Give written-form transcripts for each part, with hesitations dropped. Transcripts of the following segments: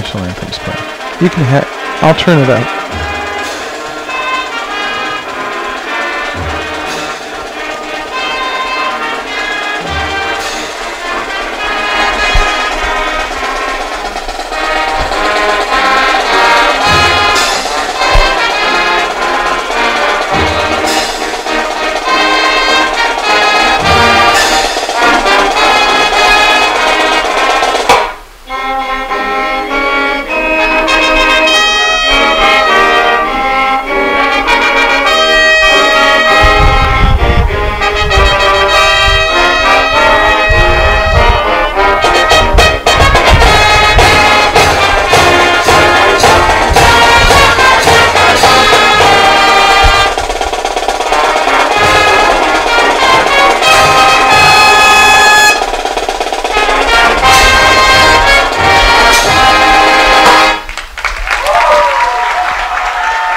national anthems played. You can I'll turn it up.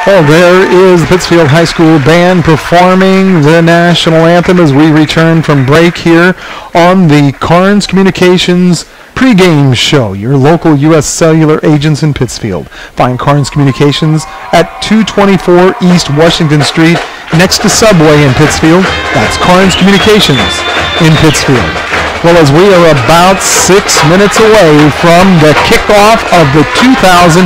Well, there is the Pittsfield High School Band performing the national anthem as we return from break here on the Carnes Communications pregame show, your local U.S. cellular agents in Pittsfield. Find Carnes Communications at 224 East Washington Street next to Subway in Pittsfield. That's Carnes Communications in Pittsfield. Well, as we are about 6 minutes away from the kickoff of the 2018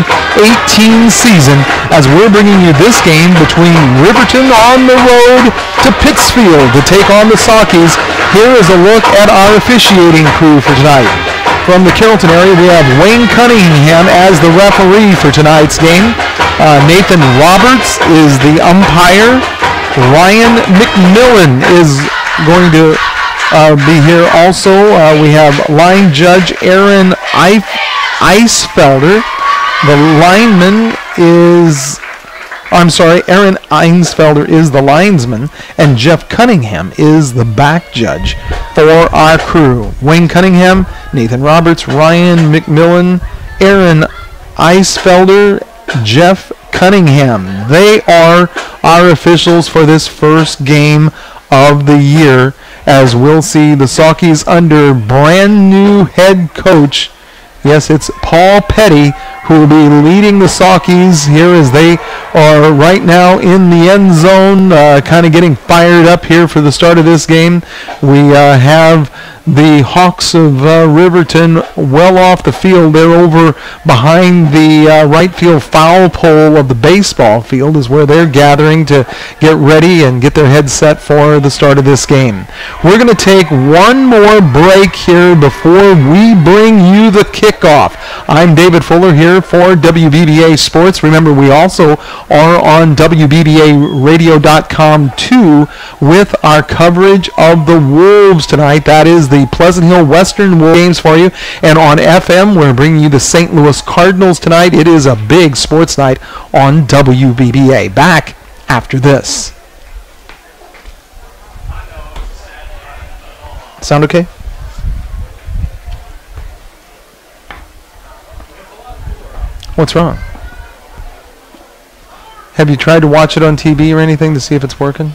season, as we're bringing you this game between Riverton on the road to Pittsfield to take on the Saukeys, here is a look at our officiating crew for tonight. From the Carrollton area, we have Wayne Cunningham as the referee for tonight's game. Nathan Roberts is the umpire. Ryan McMillan is going to be here also. We have line judge Aaron Eisfelder. The lineman is, Aaron Einsfelder is the linesman, and Jeff Cunningham is the back judge for our crew. Wayne Cunningham, Nathan Roberts, Ryan McMillan, Aaron Eisfelder, Jeff Cunningham. They are our officials for this first game of the year, as we'll see the Saukeys under brand new head coach. Yes, it's Paul Petty who will be leading the Saukeys here as they are right now in the end zone, kind of getting fired up here for the start of this game. We have the Hawks of Riverton well off the field. They're over behind the right field foul pole of the baseball field is where they're gathering to get ready and get their heads set for the start of this game. We're going to take one more break here before we bring you the kickoff. I'm David Fuller here for WBBA Sports. Remember, we also are on WBBAradio.com too with our coverage of the Wolves tonight. That is the Pleasant Hill Western Wolves games for you. And on FM, we're bringing you the St. Louis Cardinals tonight. It is a big sports night on WBBA. Back after this. Sound okay? What's wrong? Have you tried to watch it on TV or anything to see if it's working?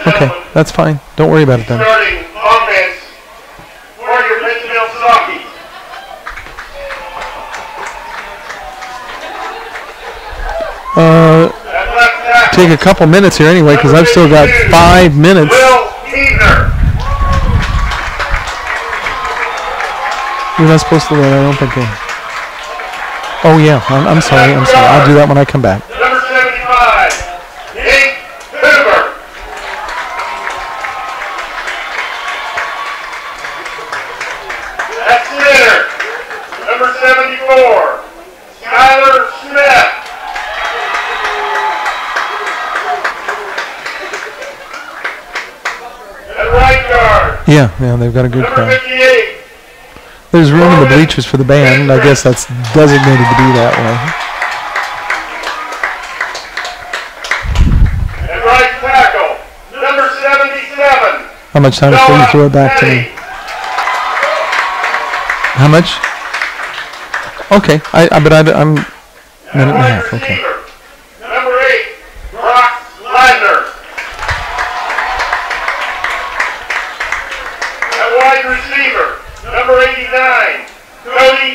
Okay, that's fine. Don't worry about it then. Starting offense for your Pittsfield Saukeys. Take a couple minutes here anyway, because I've still got 5 minutes. You're not supposed to win, I don't think. Oh yeah, I'm sorry. I'll do that when I come back. Number 75, Nate Hoover. At center, number 74, Skylar Smith. At right guard. Yeah, they've got a good crowd. Number 58. There's room in the bleachers for the band. I guess that's designated to be that way. And right tackle, number 77. How much time before you throw it back to me? How much? Okay, I'm minute and a half. Okay. Number 8, Brock Ladner. At wide receiver, number 89, Cody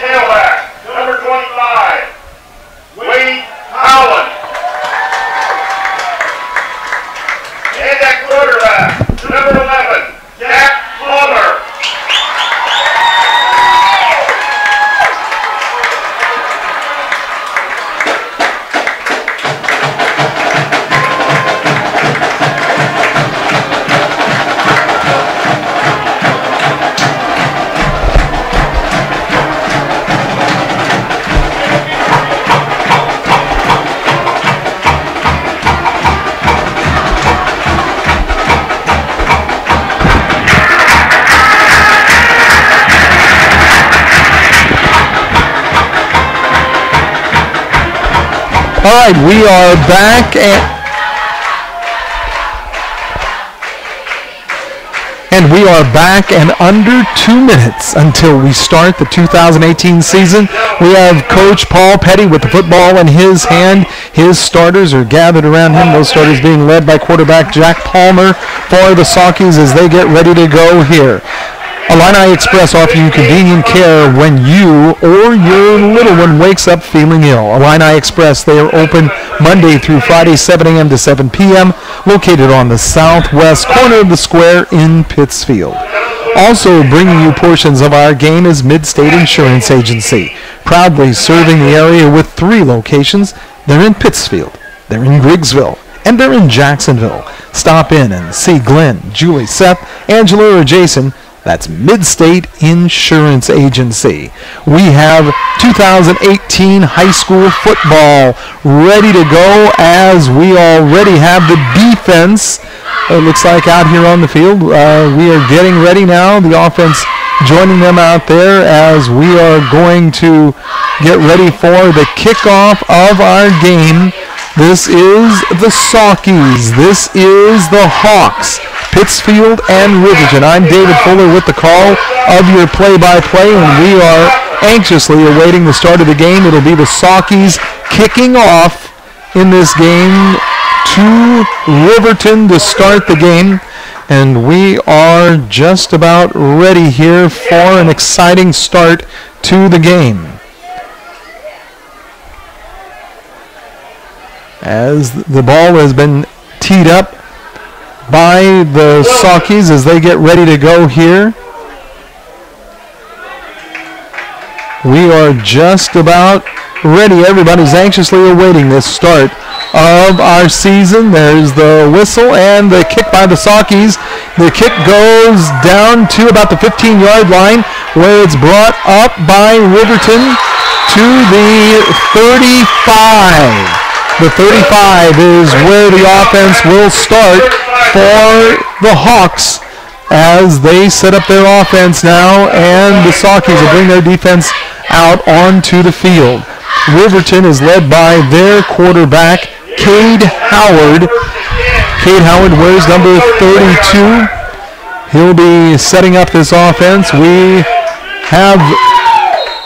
tailback, number 25, Wade Howland. And at quarterback, number 11, Jack Palmer. All right, we are back, and we are back in under 2 minutes until we start the 2018 season. We have Coach Paul Petty with the football in his hand. His starters are gathered around him, those starters being led by quarterback Jack Palmer for the Saukeys as they get ready to go here. Illini Express offer you convenient care when you or your little one wakes up feeling ill. Illini Express, they are open Monday through Friday, 7 a.m. to 7 p.m., located on the southwest corner of the square in Pittsfield. Also bringing you portions of our game is Mid-State Insurance Agency, proudly serving the area with 3 locations. They're in Pittsfield, they're in Griggsville, and they're in Jacksonville. Stop in and see Glenn, Julie, Seth, Angela, or Jason. That's Mid-State Insurance Agency. We have 2018 high school football ready to go as we already have the defense. It looks like out here on the field. We are getting ready now. The offense joining them out there as we are going to get ready for the kickoff of our game. This is the Saukeys. This is the Hawks. Pittsfield and Riverton. I'm David Fuller with the call of your play-by-play, and we are anxiously awaiting the start of the game. It'll be the Saukeys kicking off in this game to Riverton to start the game, and we are just about ready here for an exciting start to the game. As the ball has been teed up by the Saukeys as they get ready to go here. We are just about ready. Everybody's anxiously awaiting this start of our season. There's the whistle and the kick by the Saukeys. The kick goes down to about the 15-yard line where it's brought up by Riverton to the 35. The 35 is where the offense will start for the Hawks as they set up their offense now, and the Saukeys will bring their defense out onto the field. Riverton is led by their quarterback, Cade Howard. Cade Howard wears number 32. He'll be setting up this offense. We have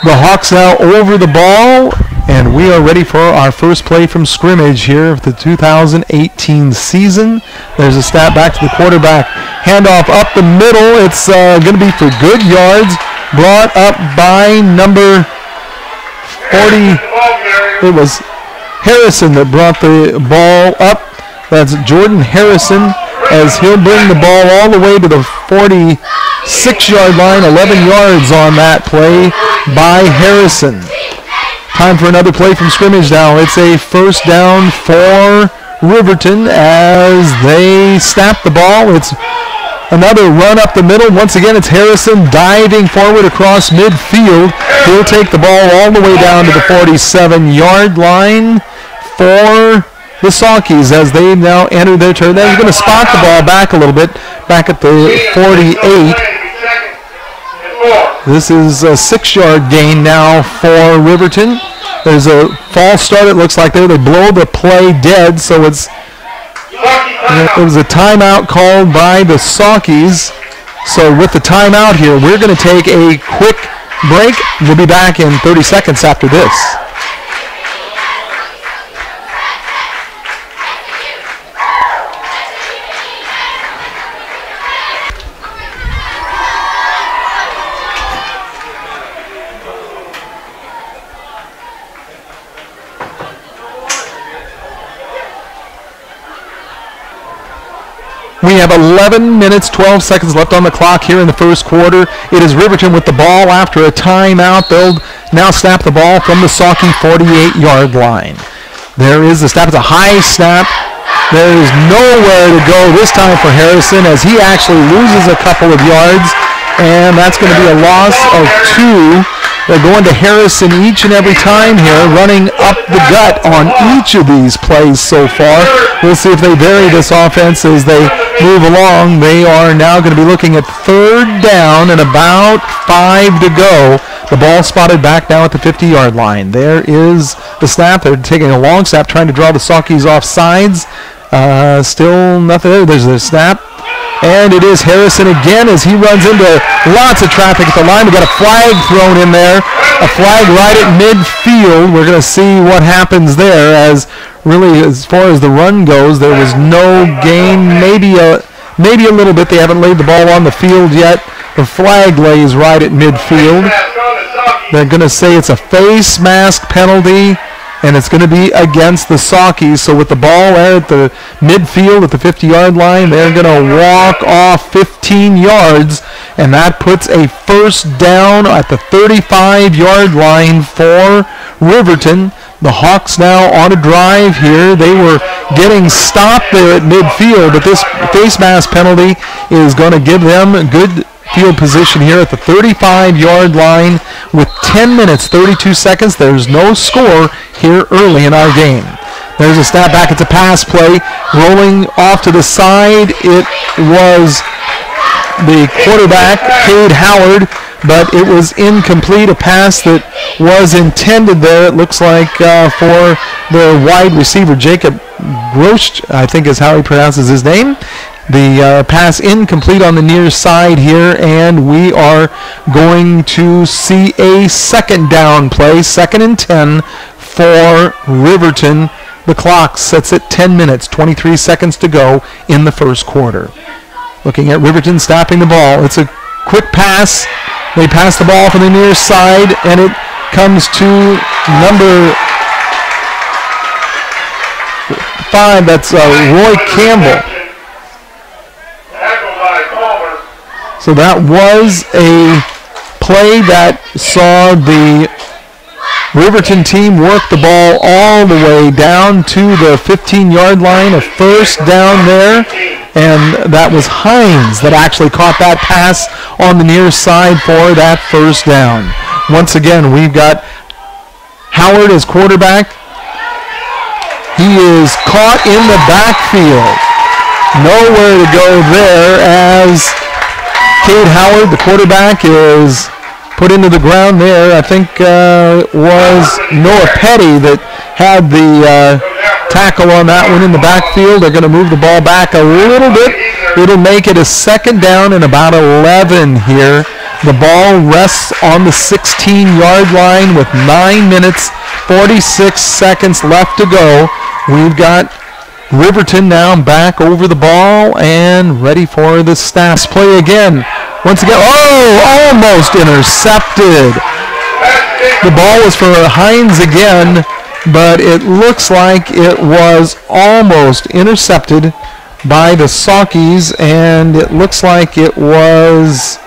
the Hawks now over the ball, and we are ready for our first play from scrimmage here of the 2018 season. There's a snap back to the quarterback. Handoff up the middle. It's going to be for good yards. Brought up by number 40. It was Harrison that brought the ball up. That's Jordan Harrison as he'll bring the ball all the way to the 46-yard line. 11 yards on that play by Harrison. Time for another play from scrimmage now. It's a first down for Riverton as they snap the ball. It's another run up the middle. Once again, it's Harrison diving forward across midfield. He'll take the ball all the way down to the 47-yard line for the Saukeys as they now enter their turn. They're going to spot the ball back a little bit, back at the 48. This is a 6-yard gain now for Riverton. There's a false start, it looks like there. They blow the play dead, so it was a timeout called by the Saukeys. So with the timeout here, we're going to take a quick break. We'll be back in 30 seconds after this. We have 11 minutes, 12 seconds left on the clock here in the first quarter. It is Riverton with the ball after a timeout. They'll now snap the ball from the Saukey 48-yard line. There is the snap. It's a high snap. There is nowhere to go this time for Harrison as he actually loses a couple of yards, and that's going to be a loss of 2. They're going to Harrison each and every time here, running up the gut on each of these plays so far. We'll see if they vary this offense as they move along. They are now going to be looking at 3rd down and about 5 to go. The ball spotted back now at the 50-yard line. There is the snap. They're taking a long snap, trying to draw the Saukeys off sides. Still nothing there. There's the snap. And it is Harrison again as he runs into lots of traffic at the line. We got a flag thrown in there, a flag right at midfield. We're going to see what happens there as really as far as the run goes, there was no gain, maybe a little bit. They haven't laid the ball on the field yet. The flag lays right at midfield. They're going to say it's a face mask penalty, and it's going to be against the Saukeys. So with the ball there at the midfield at the 50-yard line, they're going to walk off 15 yards, and that puts a first down at the 35-yard line for Riverton. The Hawks now on a drive here. They were getting stopped there at midfield, but this face mask penalty is going to give them good field position here at the 35-yard line with 10 minutes, 32 seconds. There's no score here early in our game. There's a snap back. It's a pass play. Rolling off to the side. It was the quarterback, Cade Howard, but it was incomplete. A pass that was intended there, it looks like, for the wide receiver, Jacob Grosch, I think is how he pronounces his name. The pass incomplete on the near side here, and we are going to see a second down play, 2nd and 10 for Riverton. The clock sets at 10 minutes, 23 seconds to go in the first quarter. Looking at Riverton snapping the ball. It's a quick pass. They pass the ball from the near side, and it comes to number 5. That's Roy Campbell. So that was a play that saw the Riverton team work the ball all the way down to the 15-yard line. A first down there, and that was Hines that actually caught that pass on the near side for that first down. Once again, we've got Howard as quarterback. He is caught in the backfield. Nowhere to go there as Cade Howard, the quarterback, is put into the ground there. I think was Noah Petty that had the tackle on that one in the backfield. They're going to move the ball back a little bit. It'll make it a second down and about 11 here. The ball rests on the 16-yard line with 9 minutes, 46 seconds left to go. We've got Riverton now back over the ball and ready for the snaps. Play again. Once again, almost intercepted. The ball was for Hines again, but it looks like it was almost intercepted by the Saukeys, and it looks like it was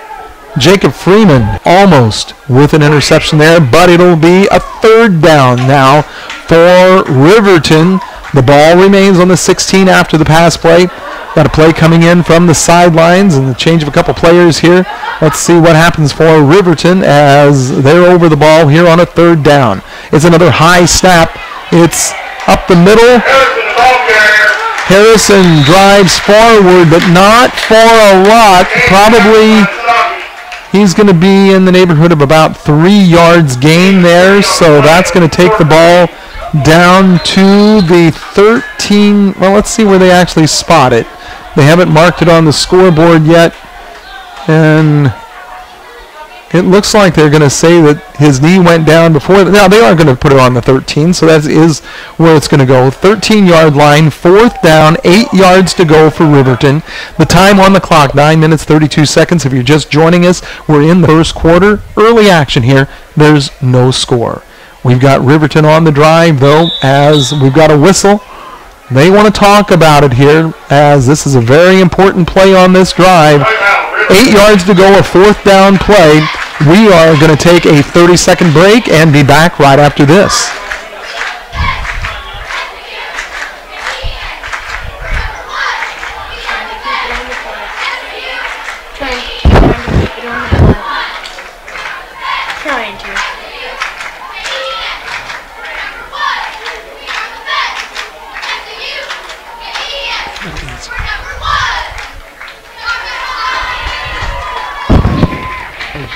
Jacob Freeman almost with an interception there, but it'll be a third down now for Riverton. The ball remains on the 16 after the pass play. Got a play coming in from the sidelines and the change of a couple players here. Let's see what happens for Riverton as they're over the ball here on a third down. It's another high snap. It's up the middle. Harrison drives forward, but not for a lot. Probably he's going to be in the neighborhood of about 3 yards gain there, so that's going to take the ball down to the 13. Well, let's see where they actually spot it. They haven't marked it on the scoreboard yet, and it looks like they're going to say that his knee went down before. Now, they aren't going to put it on the 13, so that is where it's going to go. 13-yard line, 4th down, 8 yards to go for Riverton. The time on the clock, 9 minutes, 32 seconds. If you're just joining us, we're in the first quarter. Early action here. There's no score. We've got Riverton on the drive, though, as we've got a whistle. They want to talk about it here, as this is a very important play on this drive. 8 yards to go, a 4th down play. We are going to take a 30-second break and be back right after this.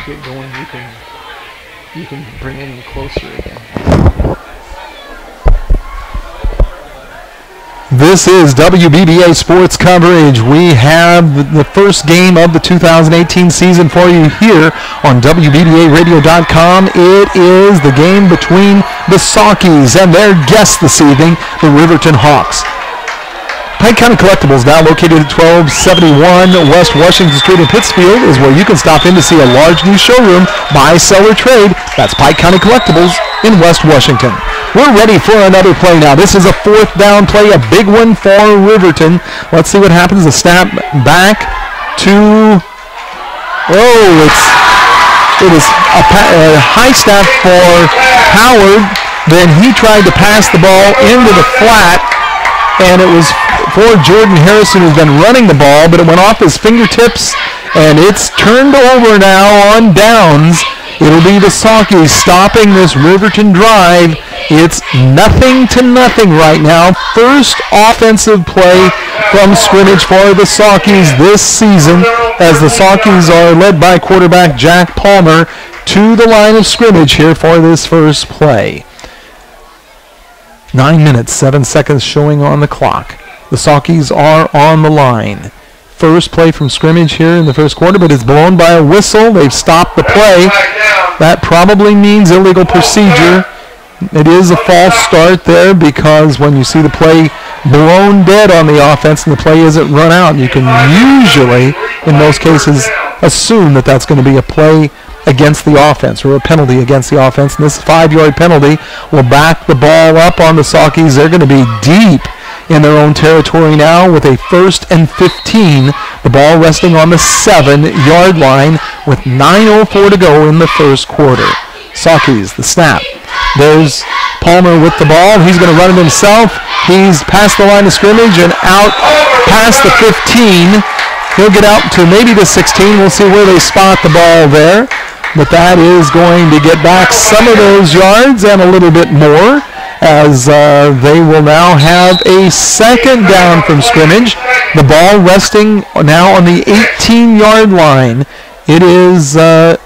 Get going, you can bring it in closer again. This is WBBA Sports coverage. We have the first game of the 2018 season for you here on WBBAradio.com. It is the game between the Saukeys and their guests this evening, the Riverton Hawks. Pike County Collectibles, now located at 1271 West Washington Street in Pittsfield, is where you can stop in to see a large new showroom, buy, sell, or trade. That's Pike County Collectibles in West Washington. We're ready for another play now. This is a 4th down play, a big one for Riverton. Let's see what happens. A snap back to... it is a high snap for Howard. Then he tried to pass the ball into the flat, and it was for Jordan Harrison, who's been running the ball, but it went off his fingertips, and it's turned over now on downs. It'll be the Saukeys stopping this Riverton drive. It's 0-0 right now. First offensive play from scrimmage for the Saukeys this season, as the Saukeys are led by quarterback Jack Palmer to the line of scrimmage here for this first play. 9 minutes, 7 seconds showing on the clock. The Saukeys are on the line. First play from scrimmage here in the first quarter, but it's blown by a whistle. They've stopped the play. That probably means illegal procedure. It is a false start there, because when you see the play blown dead on the offense and the play isn't run out, you can usually, in most cases, assume that that's going to be a play against the offense, or a penalty against the offense. And this 5-yard penalty will back the ball up on the Saukeys. They're going to be deep in their own territory now with a 1st and 15. The ball resting on the 7-yard line with 9:04 to go in the first quarter. Saukeys, the snap. There's Palmer with the ball. He's going to run it himself. He's past the line of scrimmage and out past the 15. He'll get out to maybe the 16. We'll see where they spot the ball there. But that is going to get back some of those yards and a little bit more, as they will now have a 2nd down from scrimmage. The ball resting now on the 18-yard line. It is a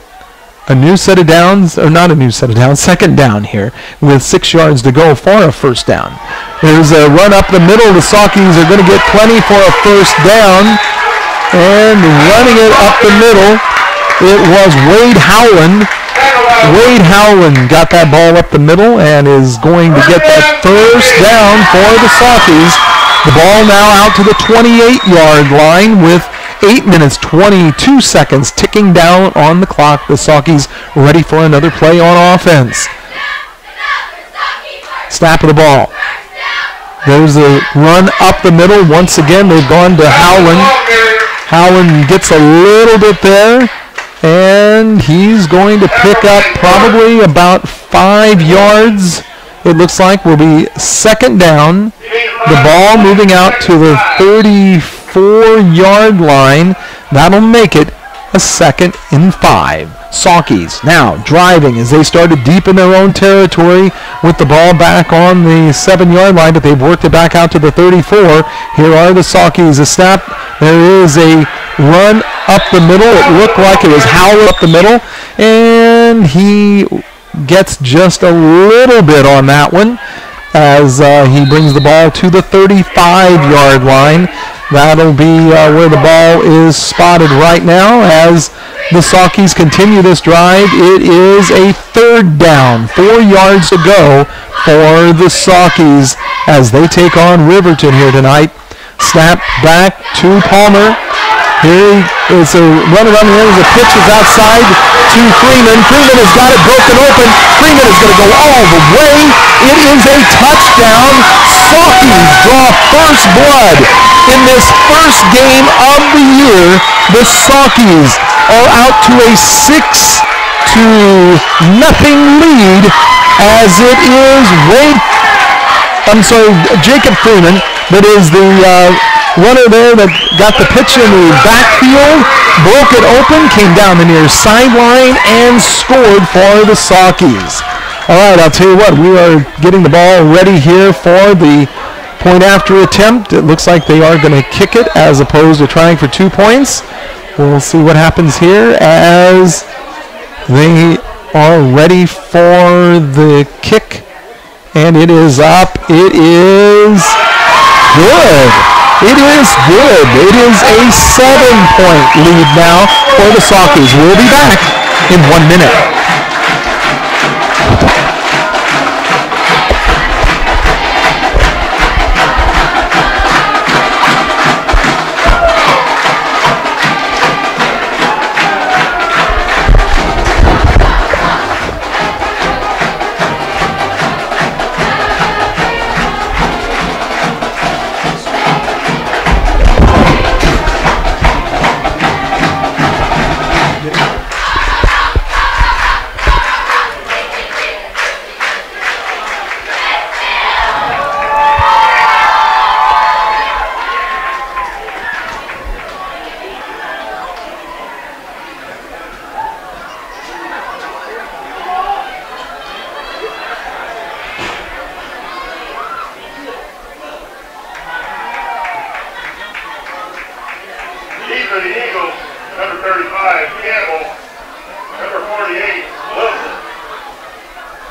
new set of downs, or not a new set of downs, 2nd down here with 6 yards to go for a 1st down. There's a run up the middle. The Saukeys are going to get plenty for a 1st down, and running it up the middle, it was Wade Howland. Wade Howland got that ball up the middle and is going to get that 1st down for the Saukeys. The ball now out to the 28-yard line with 8 minutes, 22 seconds ticking down on the clock. The Saukeys ready for another play on offense. Snap of the ball. There's a run up the middle. Once again, they've gone to Howland. Howland gets a little bit there, and he's going to pick up probably about 5 yards. It looks like will be 2nd down. The ball moving out to the 34-yard line. That'll make it a 2nd and 5. Saukeys now driving as they started deep in their own territory with the ball back on the 7-yard line, but they've worked it back out to the 34. Here are the Saukeys. A snap. There is a run up the middle. It looked like it was Howell up the middle, and he gets just a little bit on that one as he brings the ball to the 35-yard line. That'll be where the ball is spotted right now as the Saukeys continue this drive. It is a 3rd down, 4 yards to go for the Saukeys as they take on Riverton here tonight. Snap back to Palmer. Here is a run around the end. The pitch is outside to Freeman. Freeman has got it broken open. Freeman is going to go all the way. It is a touchdown. Saukeys draw first blood in this first game of the year. The Saukeys are out to a 6-0 lead as it is Jacob Freeman that is the runner there that got the pitch in the backfield, broke it open, came down the near sideline, and scored for the Saukeys. All right, I'll tell you what, we are getting the ball ready here for the point after attempt. It looks like they are going to kick it as opposed to trying for 2 points. We'll see what happens here as they are ready for the kick. And it is up. It is good. It is good. It is a 7-point lead now for the Saukeys. We'll be back in 1 minute.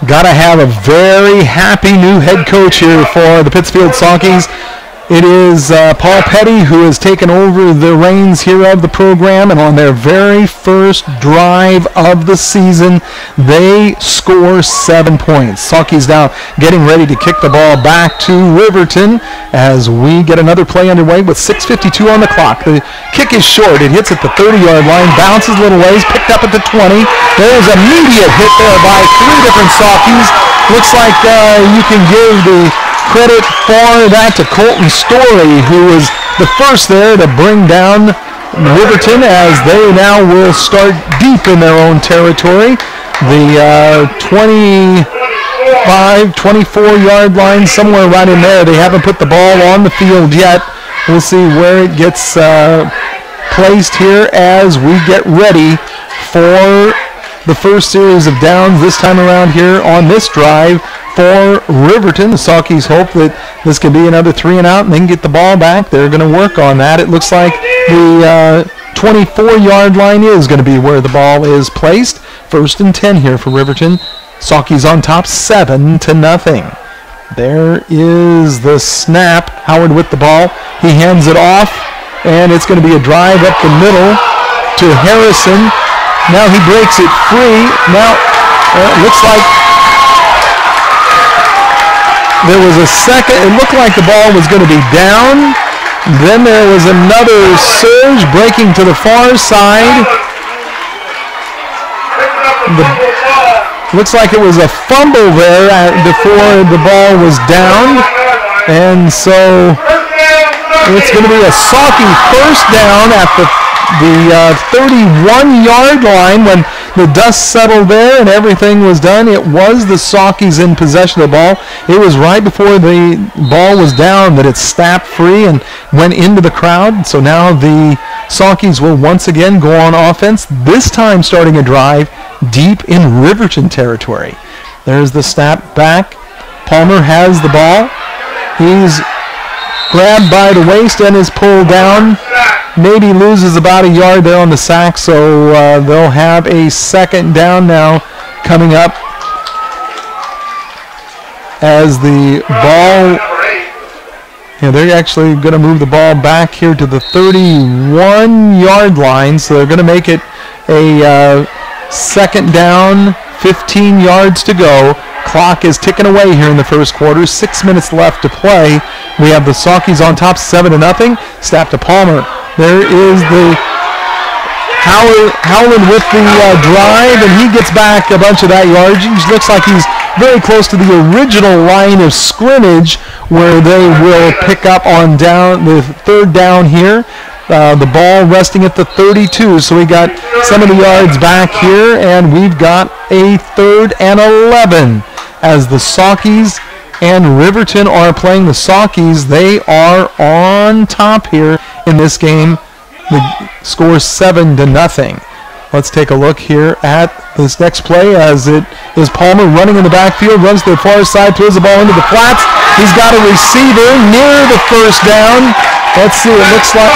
Gotta have a very happy new head coach here for the Pittsfield Saukeys. It is Paul Petty who has taken over the reins here of the program, and on their very first drive of the season, they score 7 points. Saukeys now getting ready to kick the ball back to Riverton as we get another play underway with 6:52 on the clock. The kick is short. It hits at the 30-yard line, bounces a little ways, picked up at the 20. There's an immediate hit there by 3 different Saukeys. Looks like you can give the credit for that to Colton Story, who was the first there to bring down Riverton as they now will start deep in their own territory. The 24-yard line, somewhere right in there. They haven't put the ball on the field yet. We'll see where it gets placed here as we get ready for the first series of downs this time around here on this drive for Riverton. The Saukeys hope that this can be another 3 and out and they can get the ball back. They're going to work on that. It looks like the 24-yard line is going to be where the ball is placed. 1st and 10 here for Riverton. Saukeys on top 7-0. There is the snap. Howard with the ball. He hands it off, and it's going to be a drive up the middle to Harrison. Now he breaks it free. Now it looks like there was a second. It looked like the ball was going to be down. Then there was another surge breaking to the far side. Looks like it was a fumble there before the ball was down. And so it's going to be a Saukey first down at the 31-yard line. When the dust settled there and everything was done, it was the Saukeys in possession of the ball. It was right before the ball was down that it snapped free and went into the crowd. So now the Saukeys will once again go on offense, this time starting a drive deep in Riverton territory. There's the snap back. Palmer has the ball. He's grabbed by the waist and is pulled down. Maybe loses about a yard there on the sack, so they'll have a second down now coming up as the ball, they're actually going to move the ball back here to the 31-yard line, so they're going to make it a second down, 15 yards to go. Clock is ticking away here in the first quarter. 6 minutes left to play. We have the Saukeys on top 7-0. Snap to Palmer. There is the Howland with the drive, and he gets back a bunch of that yardage. Looks like he's very close to the original line of scrimmage where they will pick up on the third down here. The ball resting at the 32, so we got some of the yards back here, and we've got a 3rd and 11 as the Saukeys and Riverton are playing. The Saukeys, they are on top here in this game. The score 7-0. Let's take a look here at this next play as it is Palmer running in the backfield, runs to the far side, throws the ball into the flats. He's got a receiver near the first down. Let's see, it looks like...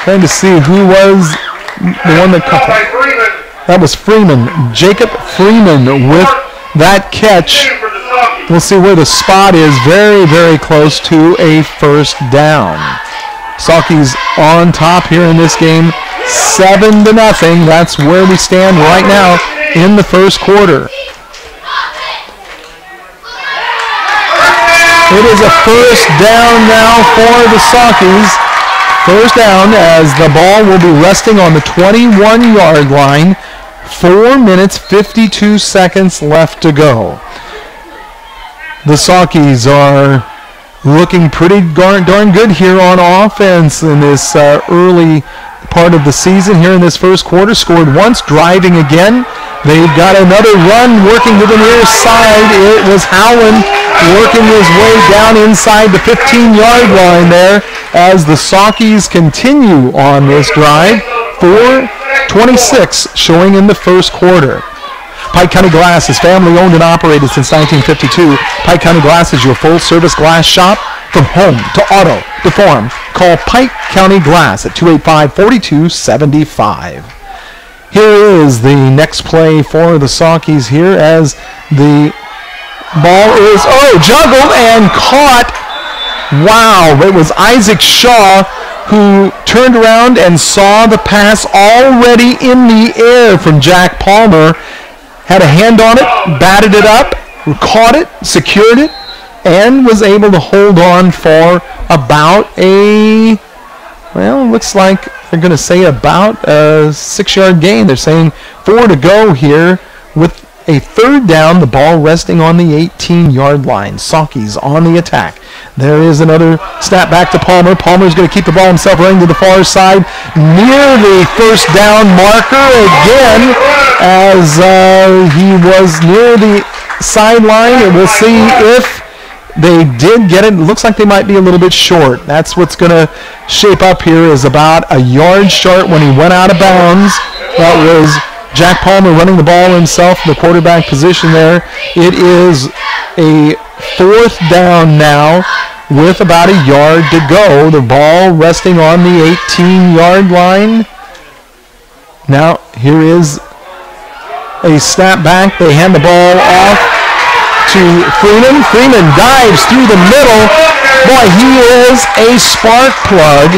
Trying to see who was the one that caught it. That was Freeman. Jacob Freeman with that catch. We'll see where the spot is. Very, very close to a first down. Saukeys on top here in this game. 7-0. That's where we stand right now in the first quarter. It is a first down now for the Saukeys. First down as the ball will be resting on the 21-yard line. 4 minutes, 52 seconds left to go. The Saukeys are looking pretty darn good here on offense in this early part of the season here in this first quarter. Scored once, driving again. They've got another run working to the near side. It was Howland working his way down inside the 15-yard line there as the Saukeys continue on this drive. 4:26 showing in the first quarter. Pike County Glass is family owned and operated since 1952. Pike County Glass is your full service glass shop from home to auto to farm. Call Pike County Glass at 285-4275. Here is the next play for the Saukeys here as the ball is juggled and caught. Wow, it was Isaac Shaw who turned around and saw the pass already in the air from Jack Palmer. Had a hand on it, batted it up, caught it, secured it, and was able to hold on for about looks like they're going to say about a 6-yard gain. They're saying 4 to go here with a third down, the ball resting on the 18-yard line. Saukeys on the attack. There is another snap back to Palmer. Palmer's going to keep the ball himself, running to the far side near the first down marker again as he was near the sideline. And we'll see if they did get it. It looks like they might be a little bit short. That's what's going to shape up here, is about a yard short when he went out of bounds. That was Jack Palmer running the ball himself in the quarterback position there. It is a fourth down now with about a yard to go. The ball resting on the 18-yard line. Now here is a snap back. They hand the ball off to Freeman. Freeman dives through the middle. Boy, he is a spark plug.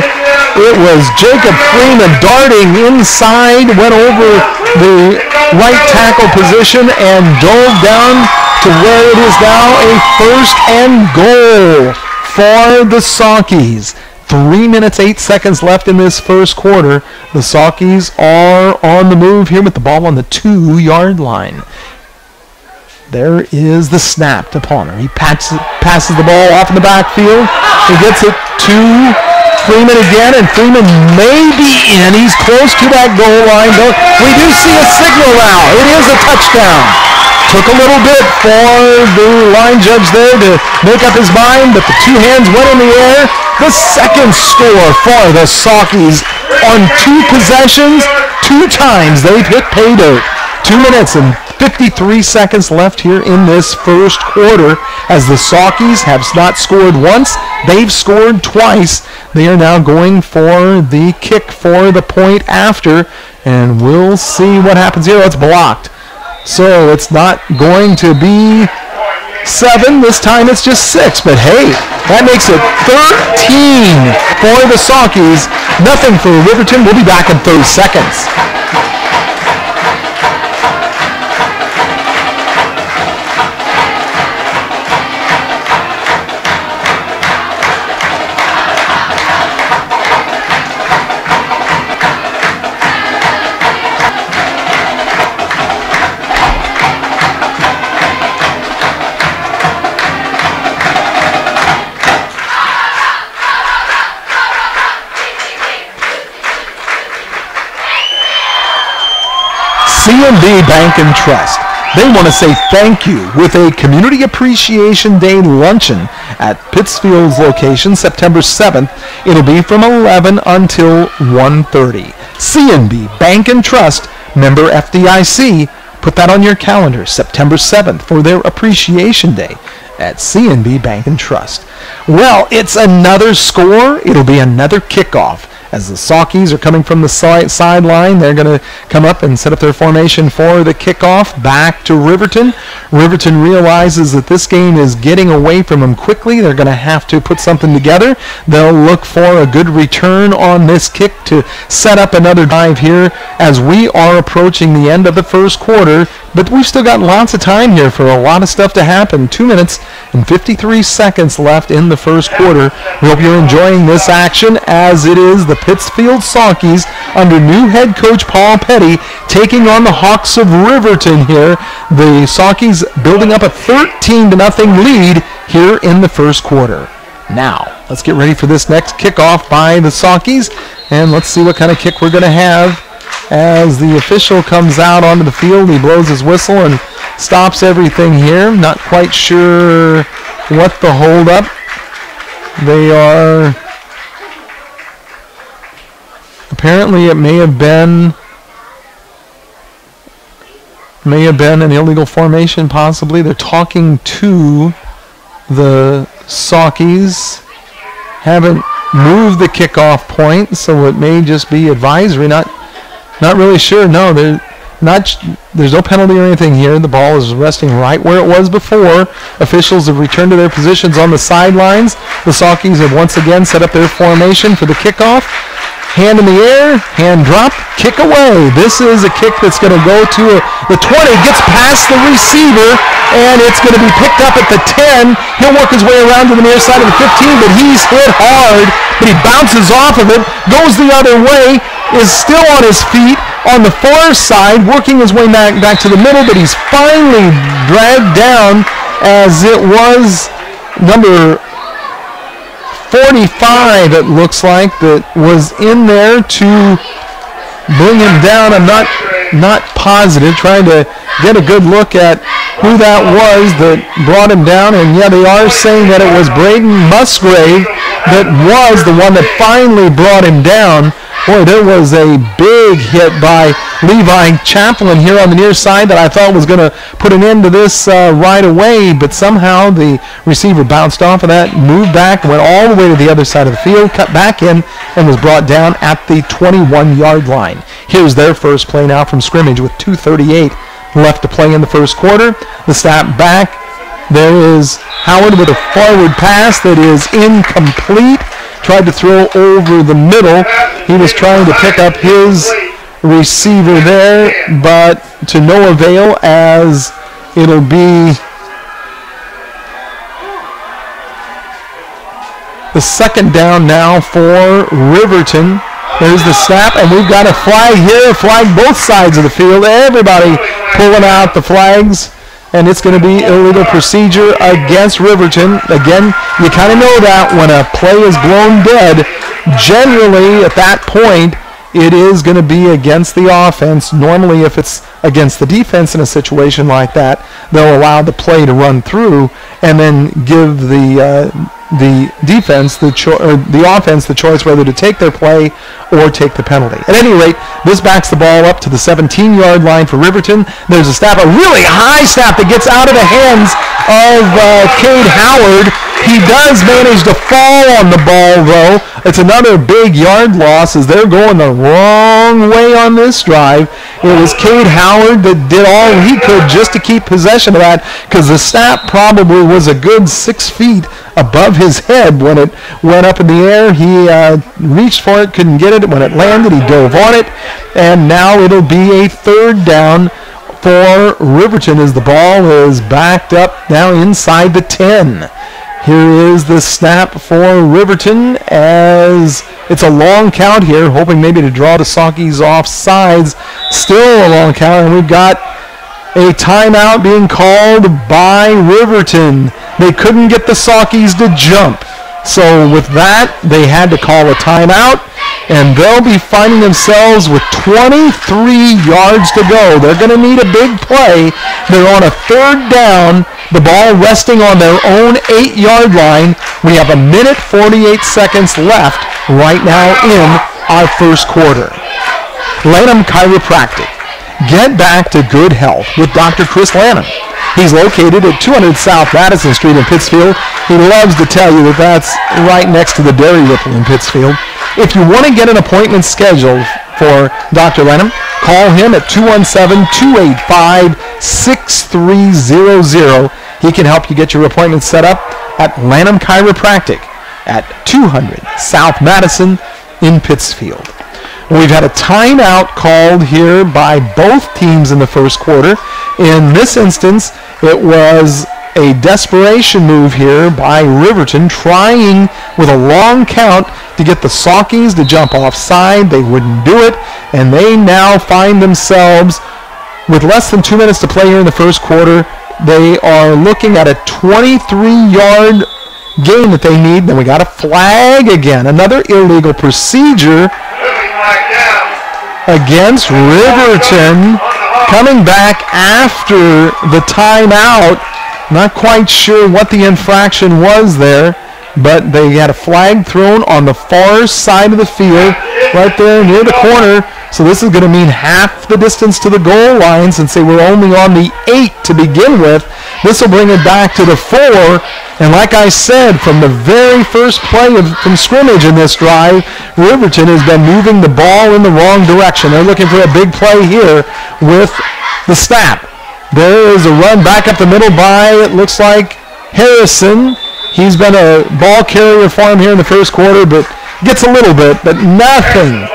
It was Jacob Freeman darting inside, went over the right tackle position and dove down to where it is now a first and goal for the Saukeys. 3 minutes, 8 seconds left in this first quarter. The Saukeys are on the move here with the ball on the 2-yard line. There is the snap to Palmer. He passes the ball off in the backfield. He gets it to Freeman again, and Freeman may be in. He's close to that goal line. We do see a signal now. It is a touchdown. Took a little bit for the line judge there to make up his mind, but the two hands went in the air. The second score for the Saukeys on 2 possessions. 2 times they've hit pay dirt. 2 minutes and 53 seconds left here in this first quarter as the Saukeys have not scored once. They've scored twice. They are now going for the kick for the point after, and we'll see what happens here. It's blocked. So it's not going to be 7. This time it's just 6. But hey, that makes it 13 for the Saukeys. Nothing for Riverton. We'll be back in 30 seconds. C&B Bank and Trust. They want to say thank you with a Community Appreciation Day luncheon at Pittsfield's location, September 7th. It'll be from 11 until 1:30. C&B Bank and Trust, member FDIC. Put that on your calendar, September 7th, for their Appreciation Day at C&B Bank and Trust. Well, it's another score. It'll be another kickoff. As the Saukeys are coming from the sideline, they're going to come up and set up their formation for the kickoff back to Riverton. Riverton realizes that this game is getting away from them quickly. They're going to have to put something together. They'll look for a good return on this kick to set up another drive here as we are approaching the end of the first quarter. But we've still got lots of time here for a lot of stuff to happen. 2 minutes and 53 seconds left in the first quarter. We hope you're enjoying this action as it is the Pittsfield Saukeys under new head coach Paul Petty taking on the Hawks of Riverton here. The Saukeys building up a 13-0 lead here in the first quarter. Now, let's get ready for this next kickoff by the Saukeys, and let's see what kind of kick we're going to have. As the official comes out onto the field, he blows his whistle and stops everything here. Not quite sure what the holdup. They are... Apparently it may have been an illegal formation, possibly. They're talking to the Saukeys. Haven't moved the kickoff point, so it may just be advisory. Not really sure. No, there's no penalty or anything here. The ball is resting right where it was before. Officials have returned to their positions on the sidelines. The Saukeys have once again set up their formation for the kickoff. Hand in the air, hand drop, kick away. This is a kick that's going to go to the 20, gets past the receiver, and it's going to be picked up at the 10. He'll work his way around to the near side of the 15, but he's hit hard, but he bounces off of it, goes the other way, is still on his feet on the far side, working his way back to the middle, but he's finally dragged down as it was number 45, it looks like, that was in there to bring him down. I'm not positive, trying to get a good look at who that was that brought him down. And yeah, they are saying that it was Braden Musgrave that was the one that finally brought him down. Boy, there was a big hit by Levi Chaplin here on the near side that I thought was going to put an end to this right away, but somehow the receiver bounced off of that, moved back, went all the way to the other side of the field, cut back in, and was brought down at the 21-yard line. Here's their first play now from scrimmage with 2:38 left to play in the first quarter. The snap back. There is Howard with a forward pass that is incomplete. Tried to throw over the middle. He was trying to pick up his receiver there, but to no avail, as it'll be the second down now for Riverton. There's the snap, and we've got a flag here, flag both sides of the field. Everybody pulling out the flags. And it's going to be illegal procedure against Riverton. Again, you kind of know that when a play is blown dead, generally at that point, it is going to be against the offense. Normally, if it's against the defense in a situation like that, they'll allow the play to run through and then give the defense, the offense, the choice whether to take their play or take the penalty. At any rate, this backs the ball up to the 17-yard line for Riverton. There's a snap, a really high snap that gets out of the hands of Cade Howard. He does manage to fall on the ball, though. It's another big yard loss as they're going the wrong way on this drive. It was Cade Howard that did all he could just to keep possession of that, because the snap probably was a good 6 feet above his head when it went up in the air. He reached for it, couldn't get it. When it landed, he dove on it. And now it'll be a third down for Riverton as the ball is backed up now inside the 10. Here is the snap for Riverton as it's a long count here, hoping maybe to draw the Saukeys off sides. Still a long count, and we've got a timeout being called by Riverton. They couldn't get the Saukeys to jump. So with that, they had to call a timeout. and they'll be finding themselves with 23 yards to go. They're going to need a big play. They're on a third down, the ball resting on their own 8-yard line. We have 1:48 left right now in our first quarter. Lanham Chiropractic. Get back to good health with Dr. Chris Lanham. He's located at 200 South Madison Street in Pittsfield. He loves to tell you that that's right next to the Dairy Ripple in Pittsfield. If you want to get an appointment scheduled for Dr. Lanham, call him at 217-285-6300. He can help you get your appointment set up at Lanham Chiropractic at 200 South Madison in Pittsfield. We've had a timeout called here by both teams in the first quarter. In this instance, it was a desperation move here by Riverton, trying with a long count to get the Saukeys to jump offside. They wouldn't do it, and they now find themselves with less than 2 minutes to play here in the first quarter. They are looking at a 23-yard gain that they need. Then we got a flag again, another illegal procedure against Riverton, coming back after the timeout. Not quite sure what the infraction was there, but they had a flag thrown on the far side of the field, right there near the corner. So this is going to mean half the distance to the goal line, since they were only on the 8 to begin with. This will bring it back to the 4. And like I said, from the very first play from scrimmage in this drive, Riverton has been moving the ball in the wrong direction. They're looking for a big play here with the snap. There is a run back up the middle by, it looks like, Harrison. He's been a ball carrier for him here in the first quarter, but gets a little bit, but nothing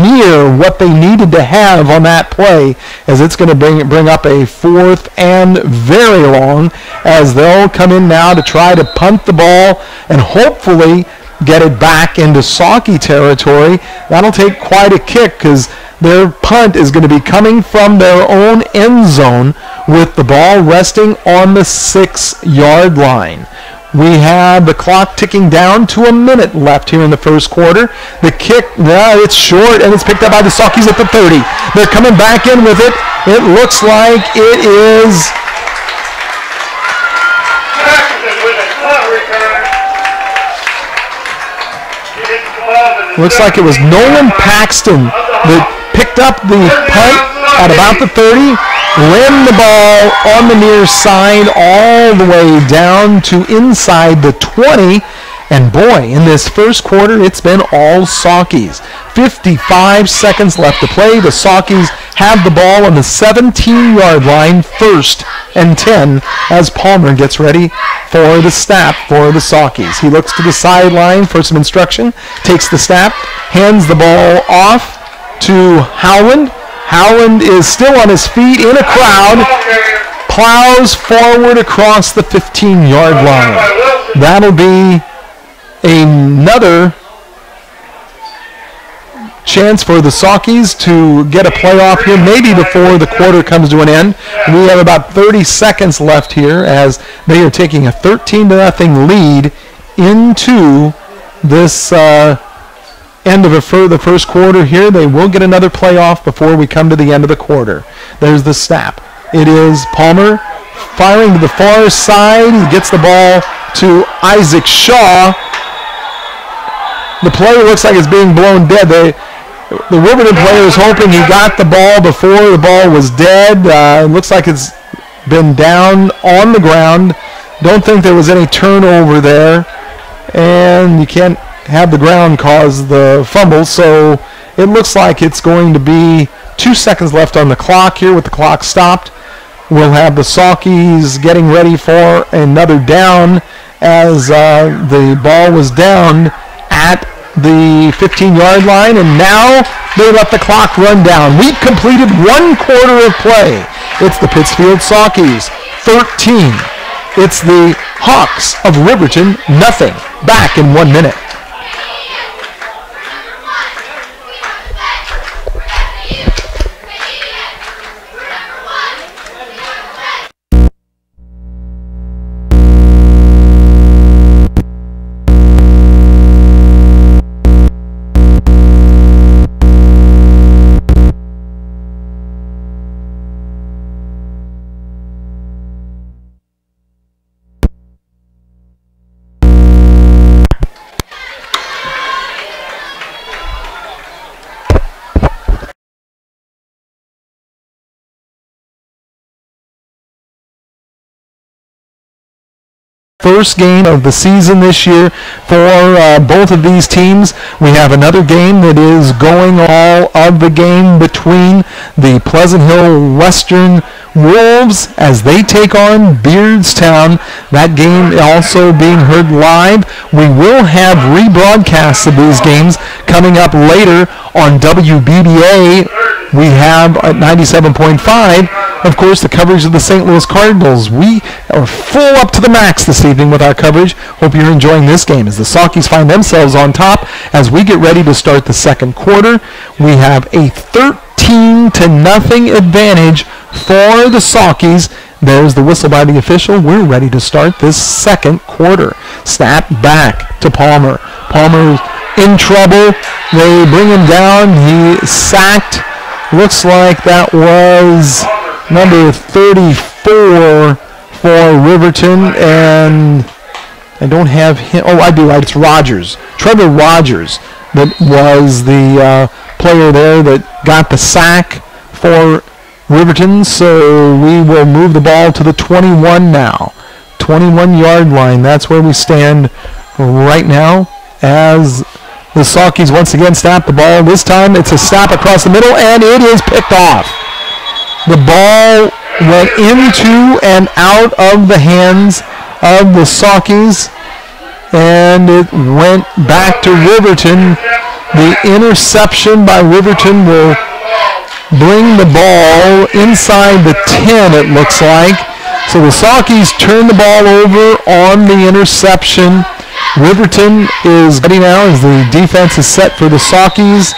near what they needed to have on that play, as it's going to bring up a 4th and very long, as they'll come in now to try to punt the ball and hopefully get it back into Saukey territory. That'll take quite a kick, because their punt is going to be coming from their own end zone with the ball resting on the 6-yard line. We have the clock ticking down to a minute left here in the first quarter. The kick, it's short, and it's picked up by the Saukeys at the 30. They're coming back in with it. It looks like it is... Looks like it was Nolan Paxton that picked up the punt at about the 30, ran the ball on the near side all the way down to inside the 20, and boy, in this first quarter, it's been all Saukeys. 55 seconds left to play. The Saukeys have the ball on the 17-yard line, 1st and 10, as Palmer gets ready for the snap for the Saukeys. He looks to the sideline for some instruction, takes the snap, hands the ball off to Howland. Howland is still on his feet in a crowd, plows forward across the 15-yard line. That'll be another chance for the Saukeys to get a playoff here, maybe before the quarter comes to an end. We have about 30 seconds left here, as they are taking a 13-0 lead into this end of the first quarter here. They will get another playoff before we come to the end of the quarter. There's the snap. It is Palmer firing to the far side. He gets the ball to Isaac Shaw. The play looks like it's being blown dead. The Riverton player is hoping he got the ball before the ball was dead. It looks like it's been down on the ground. Don't think there was any turnover there. And you can't have the ground cause the fumble, so it looks like it's going to be 2 seconds left on the clock here with the clock stopped. We'll have the Saukeys getting ready for another down, as the ball was down at the 15-yard line, and now they let the clock run down. We've completed 1 quarter of play. It's the Pittsfield Saukeys 13. It's the Hawks of Riverton nothing. Back in 1 minute. first game of the season this year for both of these teams. We have another game that is going all of the game between the Pleasant Hill Western Wolves as they take on Beardstown. That game also being heard live. We will have rebroadcasts of these games coming up later on WBBA. We have at 97.5, of course, the coverage of the St. Louis Cardinals. We are full up to the max this evening with our coverage. Hope you're enjoying this game as the Saukeys find themselves on top as we get ready to start the second quarter. We have a 13-0 advantage for the Saukeys. There's the whistle by the official. We're ready to start this second quarter. Snap back to Palmer. Palmer's in trouble. They bring him down. He sacked. Looks like that was number 34 for Riverton, and I don't have him. Oh, I do. It's Rogers. Trevor Rogers that was the player there that got the sack for Riverton. So we will move the ball to the 21 now. 21-yard line. That's where we stand right now as the Saukeys once again snap the ball. This time it's a snap across the middle, and it is picked off. The ball went into and out of the hands of the Saukeys, and it went back to Riverton. The interception by Riverton will bring the ball inside the 10, it looks like. So the Saukeys turn the ball over on the interception. Riverton is ready now as the defense is set for the Saukeys,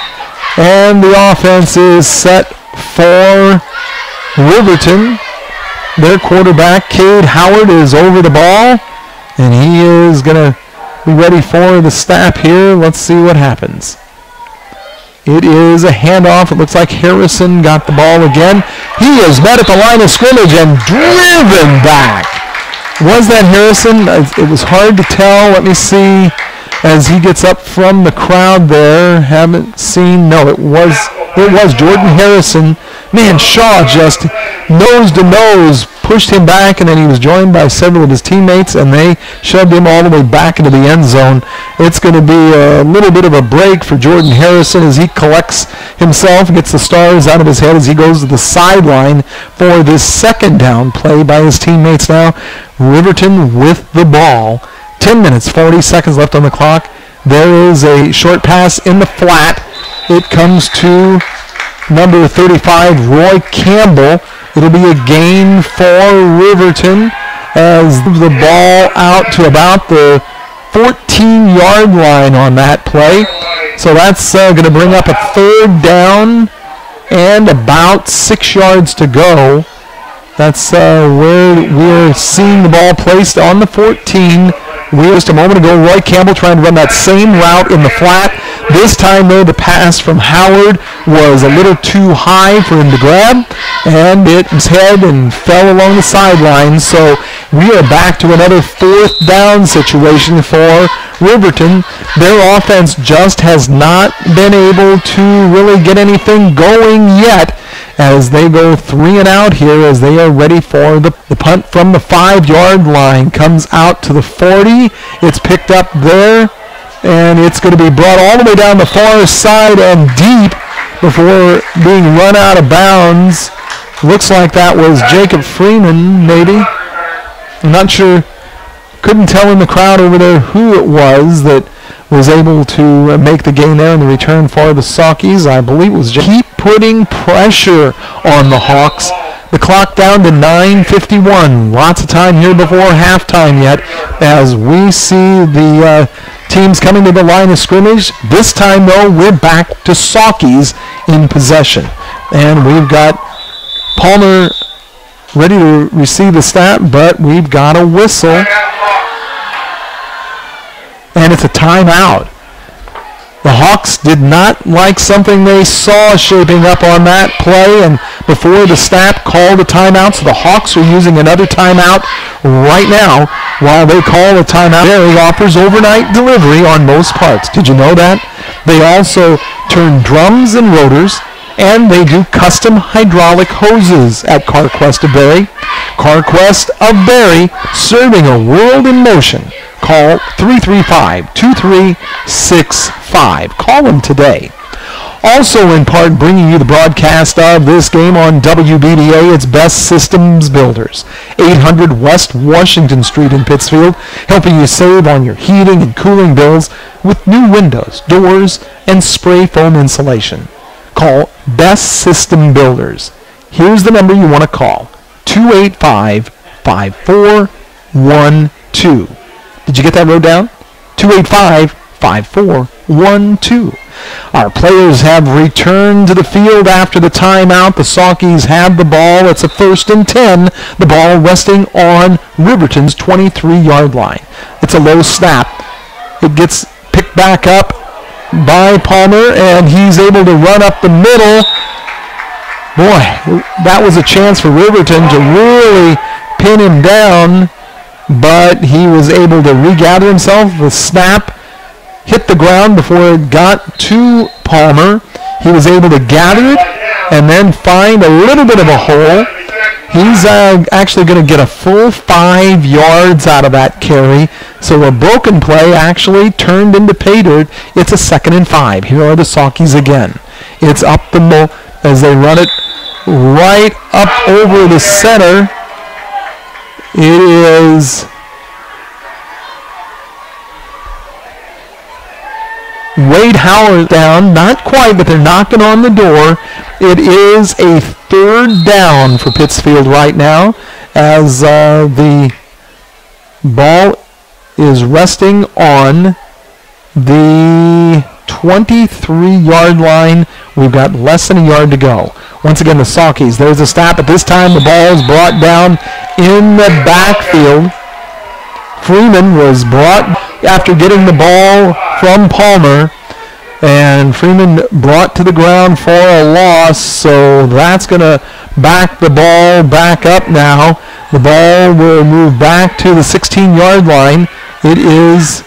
and the offense is set for Riverton. Their quarterback, Cade Howard, is over the ball, and he is going to be ready for the snap here. Let's see what happens. It is a handoff. It looks like Harrison got the ball again. He is met at the line of scrimmage and driven back. Was that Harrison? It was hard to tell. Let me see as he gets up from the crowd there. Haven't seen. No, it was Jordan Harrison. Man, Shaw just nose to nose pushed him back, and then he was joined by several of his teammates, and they shoved him all the way back into the end zone. It's going to be a little bit of a break for Jordan Harrison as he collects himself, gets the stars out of his head as he goes to the sideline for this second down play by his teammates now. Riverton with the ball. 10 minutes, 40 seconds left on the clock. There is a short pass in the flat. It comes to number 35, Roy Campbell. It'll be a gain for Riverton as the ball out to about the 14-yard line on that play. So that's going to bring up a third down and about 6 yards to go. That's where we're seeing the ball placed on the 14. Just a moment ago, Roy Campbell trying to run that same route in the flat. This time, though, the pass from Howard was a little too high for him to grab, and it was head and fell along the sideline. So we are back to another fourth down situation for Riverton. Their offense just has not been able to really get anything going yet as they go 3 and out here as they are ready for the punt from the 5-yard line. Comes out to the 40. It's picked up there, and it's going to be brought all the way down the far side and deep before being run out of bounds. Looks like that was Jacob Freeman, maybe. I'm not sure. Couldn't tell in the crowd over there who it was that was able to make the gain there in the return for the Saukeys. I believe it was keep putting pressure on the Hawks. The clock down to 9:51. Lots of time here before halftime yet as we see the teams coming to the line of scrimmage. This time, though, we're back to Saukeys in possession. And we've got Palmer ready to receive the snap, but we've got a whistle. And it's a timeout. The Hawks did not like something they saw shaping up on that play, and before the snap called a timeout, so the Hawks are using another timeout right now while they call a timeout. Barry offers overnight delivery on most parts. Did you know that? They also turn drums and rotors, and they do custom hydraulic hoses at CarQuest of Barry. CarQuest of Barrie, serving a world in motion. Call 335-2365. Call them today. Also in part bringing you the broadcast of this game on WBDA, it's Best Systems Builders, 800 West Washington Street in Pittsfield, helping you save on your heating and cooling bills with new windows, doors, and spray foam insulation. Call Best System Builders. Here's the number you want to call, 285-5412. Did you get that wrote down? 285-5412. Our players have returned to the field after the timeout. The Saukeys have the ball. It's a 1st and 10. The ball resting on Riverton's 23-yard line. It's a low snap. It gets picked back up by Palmer, and he's able to run up the middle. Boy, that was a chance for Riverton to really pin him down, but he was able to regather himself. The snap hit the ground before it got to Palmer. He was able to gather it and then find a little bit of a hole. He's actually going to get a full 5 yards out of that carry. So a broken play actually turned into pay dirt. It's a 2nd and 5. Here are the Saukeys again. It's up the middle as they run it right up over the center. It is Wade Howard down, not quite, but they're knocking on the door. It is a 3rd down for Pittsfield right now as the ball is resting on the 23-yard line. We've got less than a yard to go. Once again, the Saukeys. There's a snap, but this time the ball is brought down in the backfield. Freeman was brought after getting the ball from Palmer, and Freeman brought to the ground for a loss, so that's going to back the ball back up now. The ball will move back to the 16-yard line. It is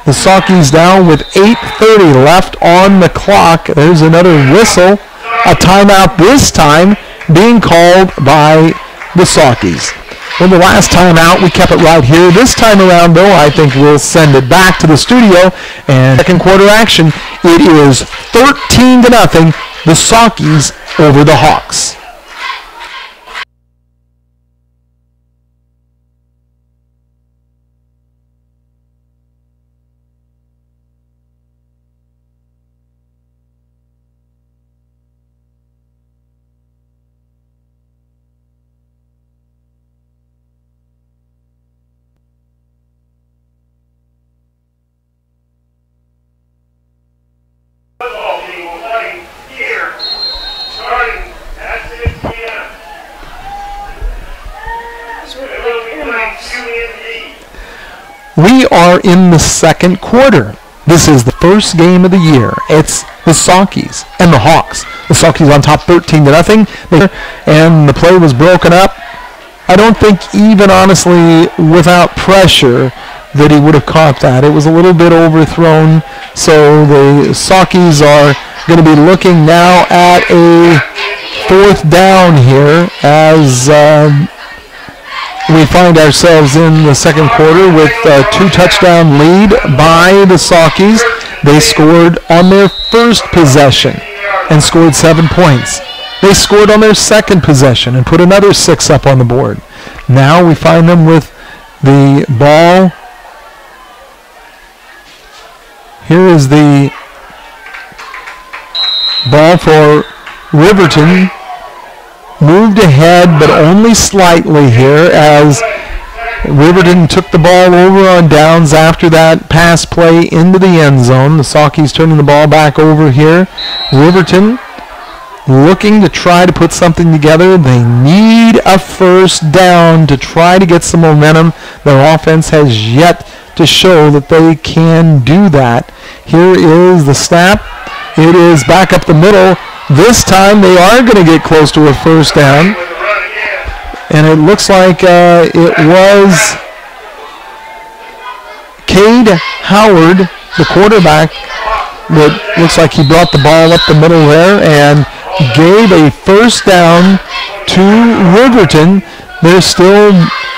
the Saukeys down with 8:30 left on the clock. There's another whistle, a timeout this time being called by the Saukeys. Well, the last time out, we kept it right here. This time around, though, I think we'll send it back to the studio. And second quarter action, it is 13-0, the Saukeys over the Hawks. Football team will play here, starting at 6 p.m. They will be playing QND. We are in the second quarter. This is the first game of the year. It's the Saukeys and the Hawks. The Saukeys on top 13-0. And the play was broken up. I don't think even honestly without pressure that he would have caught that. It was a little bit overthrown. So the Saukeys are going to be looking now at a 4th down here as we find ourselves in the second quarter with a 2-touchdown lead by the Saukeys. They scored on their first possession and scored 7 points. They scored on their second possession and put another 6 up on the board. Now we find them with the ball. Here is the ball for Riverton. Moved ahead, but only slightly here as Riverton took the ball over on downs after that pass play into the end zone. The Saukeys turning the ball back over here. Riverton looking to try to put something together. They need a 1st down to try to get some momentum. Their offense has yet to show that they can do that. Here is the snap. It is back up the middle. This time they are going to get close to a 1st down. And it looks like it was Cade Howard, the quarterback, that looks like he brought the ball up the middle there and gave a 1st down to Riverton. They're still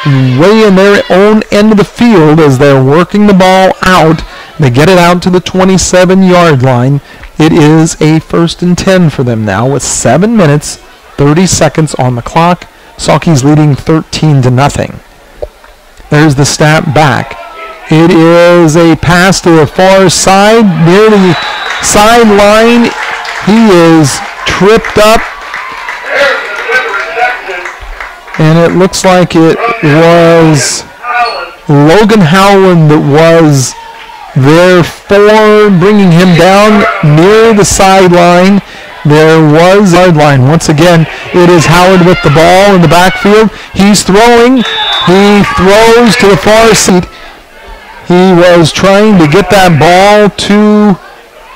way in their own end of the field as they're working the ball out. They get it out to the 27-yard line. It is a 1st and 10 for them now with 7 minutes, 30 seconds on the clock. Sauke's leading 13-0. There's the snap back. It is a pass to the far side near the sideline. He is tripped up. And it looks like it was Logan Howland that was there for bringing him down near the sideline. There was a sideline. Once again, it is Howard with the ball in the backfield. He's throwing. He throws to the far side. He was trying to get that ball to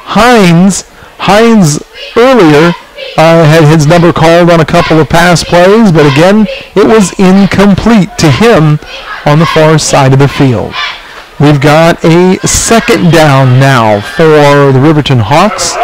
Hines. Hines earlier had his number called on a couple of pass plays, but again, it was incomplete to him on the far side of the field. We've got a 2nd down now for the Riverton Hawks.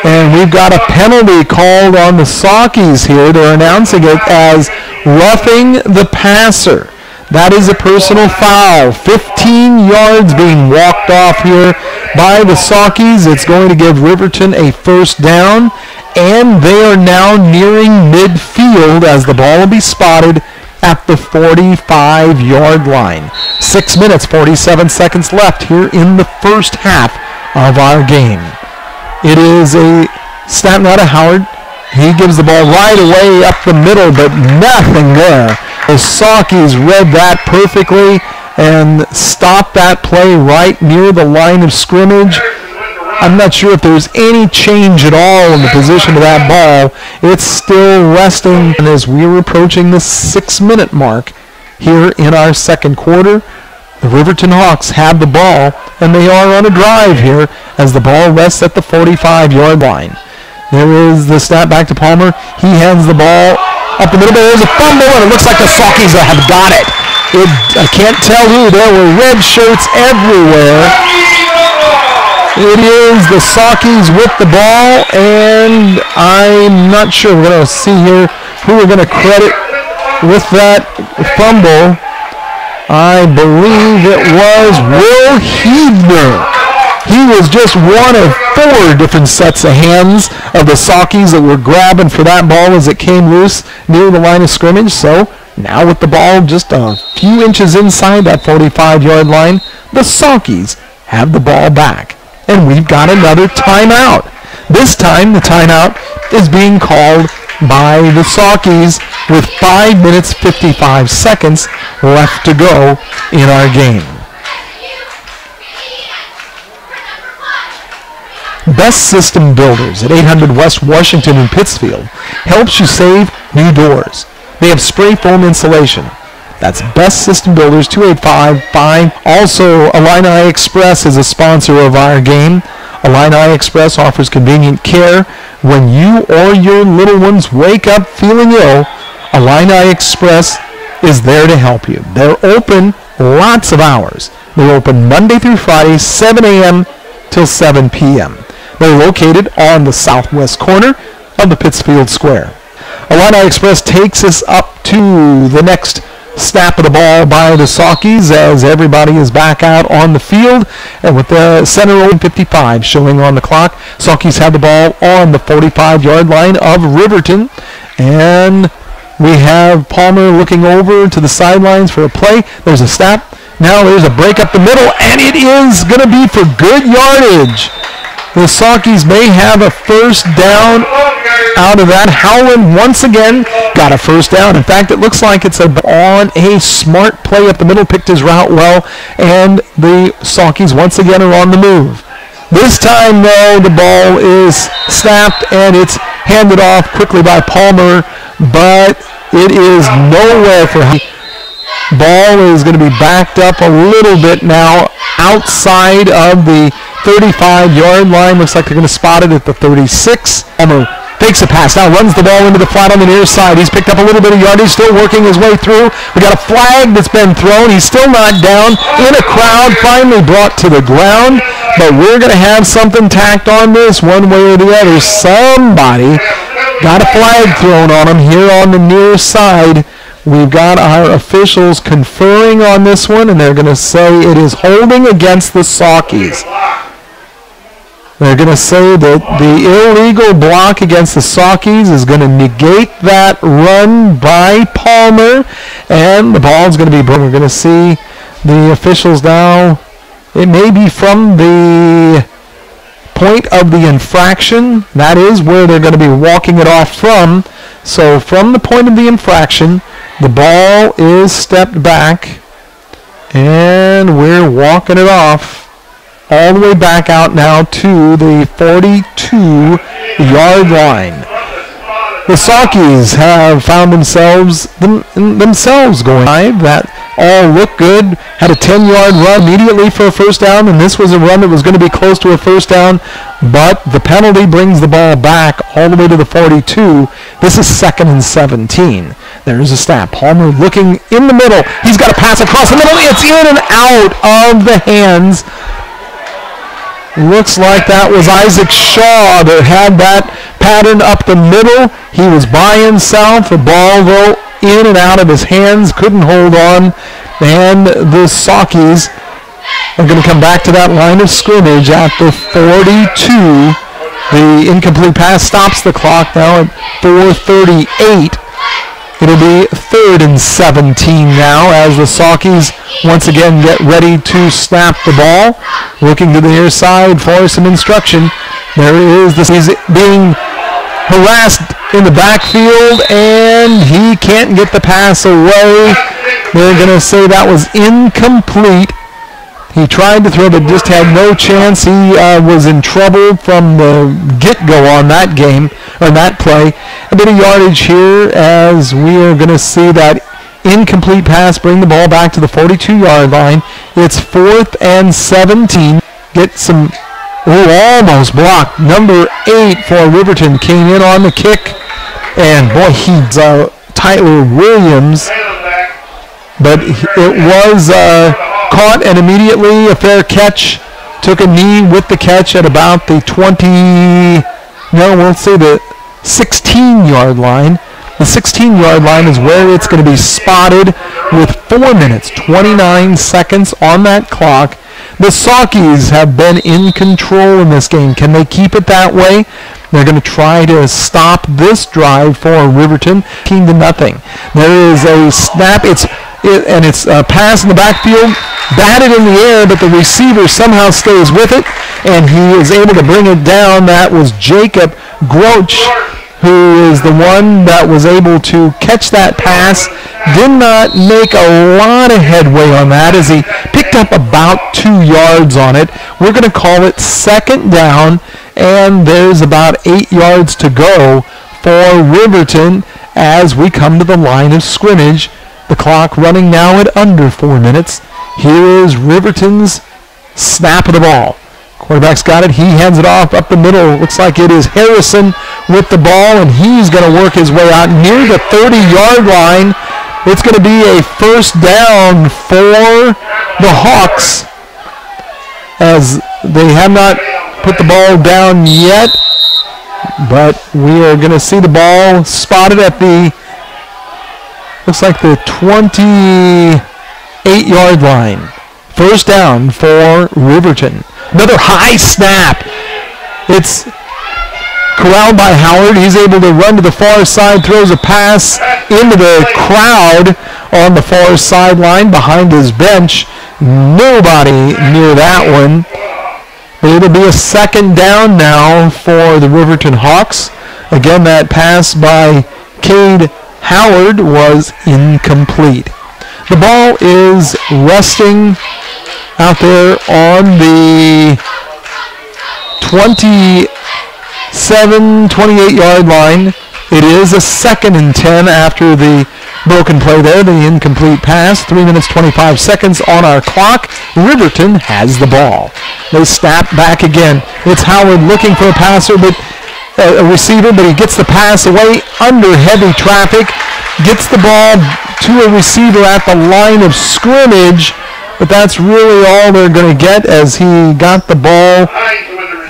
And we've got a penalty called on the Sauke's here. They're announcing it as roughing the passer. That is a personal foul. 15 yards being walked off here by the Sauke's. It's going to give Riverton a 1st down. And they are now nearing midfield as the ball will be spotted at the 45-yard line. 6 minutes, 47 seconds left here in the first half of our game. It is a snap now to Howard. He gives the ball right away up the middle, but nothing there. The Sauke's read that perfectly and stopped that play right near the line of scrimmage. I'm not sure if there's any change at all in the position of that ball. It's still resting, and as we're approaching the 6-minute mark here in our 2nd quarter, the Riverton Hawks have the ball, and they are on a drive here as the ball rests at the 45-yard line. There is the snap back to Palmer. He hands the ball up the middle, but there's a fumble, and it looks like the Sauke's have got it. I can't tell who. There were red shirts everywhere. It is the Sauke's with the ball, and I'm not sure. We're going to see here who we're going to credit with that fumble. I believe it was Will Heedner. He was just one of 4 different sets of hands of the Sauke's that were grabbing for that ball as it came loose near the line of scrimmage. So now with the ball just a few inches inside that 45-yard line, the Sauke's have the ball back. And we've got another timeout. This time the timeout is being called by the Sauke's with 5 minutes 55 seconds left to go in our game. Best System Builders at 800 West Washington in Pittsfield helps you save new doors. They have spray foam insulation. That's Best System Builders, 285-5. Also, Illini Express is a sponsor of our game. Illini Express offers convenient care. When you or your little ones wake up feeling ill, Illini Express is there to help you. They're open lots of hours. They're open Monday through Friday, 7 a.m. till 7 p.m. They're located on the southwest corner of the Pittsfield Square. Illini Express takes us up to the next snap of the ball by the Sauke's as everybody is back out on the field, and with the center open 55 showing on the clock. Sauke's have the ball on the 45-yard line of Riverton, and we have Palmer looking over to the sidelines for a play. There's a snap. Now there's a break up the middle, and it is going to be for good yardage. The Sauke's may have a 1st down out of that. Howland once again got a 1st down. In fact, it looks like it's on a smart play up the middle, picked his route well, and the Sauke's once again are on the move. This time, though, the ball is snapped, and it's handed off quickly by Palmer, but it is nowhere for him. Ball is going to be backed up a little bit now outside of the 35-yard line. Looks like they're going to spot it at the 36. Palmer fakes a pass, now runs the ball into the flat on the near side. He's picked up a little bit of yardage, still working his way through. We got a flag that's been thrown. He's still not down. In a crowd, finally brought to the ground. But we're going to have something tacked on this one way or the other. Somebody got a flag thrown on him here on the near side. We've got our officials conferring on this one, and they're going to say it is holding against the Saukeys. They're going to say that the illegal block against the Saukeys is going to negate that run by Palmer, and the ball is going to be broken. We're going to see the officials now. It may be from the point of the infraction. That is where they're going to be walking it off from. So from the point of the infraction, the ball is stepped back, and we're walking it off all the way back out now to the 42-yard line. The Saukeys have found themselves going live. That all looked good. Had a 10-yard run immediately for a first down, and this was a run that was going to be close to a first down, but the penalty brings the ball back all the way to the 42. This is 2nd and 17. There's a snap. Palmer looking in the middle. He's got a pass across the middle. It's in and out of the hands. Looks like that was Isaac Shaw that had that pattern up the middle. He was by himself. The ball, though, in and out of his hands. Couldn't hold on. And the Saukeys are going to come back to that line of scrimmage at the 42. The incomplete pass stops the clock now at 4:38. It'll be 3rd and 17 now as the Saukeys once again get ready to snap the ball. Looking to the near side for some instruction. There is he's being harassed in the backfield, and he can't get the pass away. They're going to say that was incomplete. He tried to throw, but just had no chance. He was in trouble from the get-go on that game, or that play. A bit of yardage here as we are going to see that incomplete pass bring the ball back to the 42-yard line. It's 4th and 17. Get some, almost blocked. Number 8 for Riverton came in on the kick, and boy, he's Tyler Williams, but it was caught, and immediately a fair catch. Took a knee with the catch at about the 16-yard line. The 16-yard line is where it's going to be spotted with 4 minutes, 29 seconds on that clock. The Saukeys have been in control in this game. Can they keep it that way? They're going to try to stop this drive for Riverton, 18-0. There is a snap. It's a pass in the backfield, batted in the air, but the receiver somehow stays with it, and he is able to bring it down. That was Jacob Groach, who is the one that was able to catch that pass. Did not make a lot of headway on that as he picked up about 2 yards on it. We're going to call it 2nd down, and there's about 8 yards to go for Riverton as we come to the line of scrimmage. The clock running now at under 4 minutes. Here is Riverton's snap of the ball. Quarterback's got it. He hands it off up the middle. Looks like it is Harrison with the ball, and he's going to work his way out near the 30-yard line. It's going to be a first down for the Hawks as they have not put the ball down yet, but we are going to see the ball spotted at the, looks like the 28-yard line. First down for Riverton. Another high snap. It's corralled by Howard. He's able to run to the far side, throws a pass into the crowd on the far sideline behind his bench. Nobody near that one. But it'll be a 2nd down now for the Riverton Hawks. Again, that pass by Cade Howard was incomplete. The ball is resting out there on the 28-yard line. It is a 2nd and 10 after the broken play there, the incomplete pass. 3 minutes, 25 seconds on our clock. Riverton has the ball. They snap back again. It's Howard looking for a passer, but a receiver, but he gets the pass away under heavy traffic. Gets the ball to a receiver at the line of scrimmage, but that's really all they're going to get as he got the ball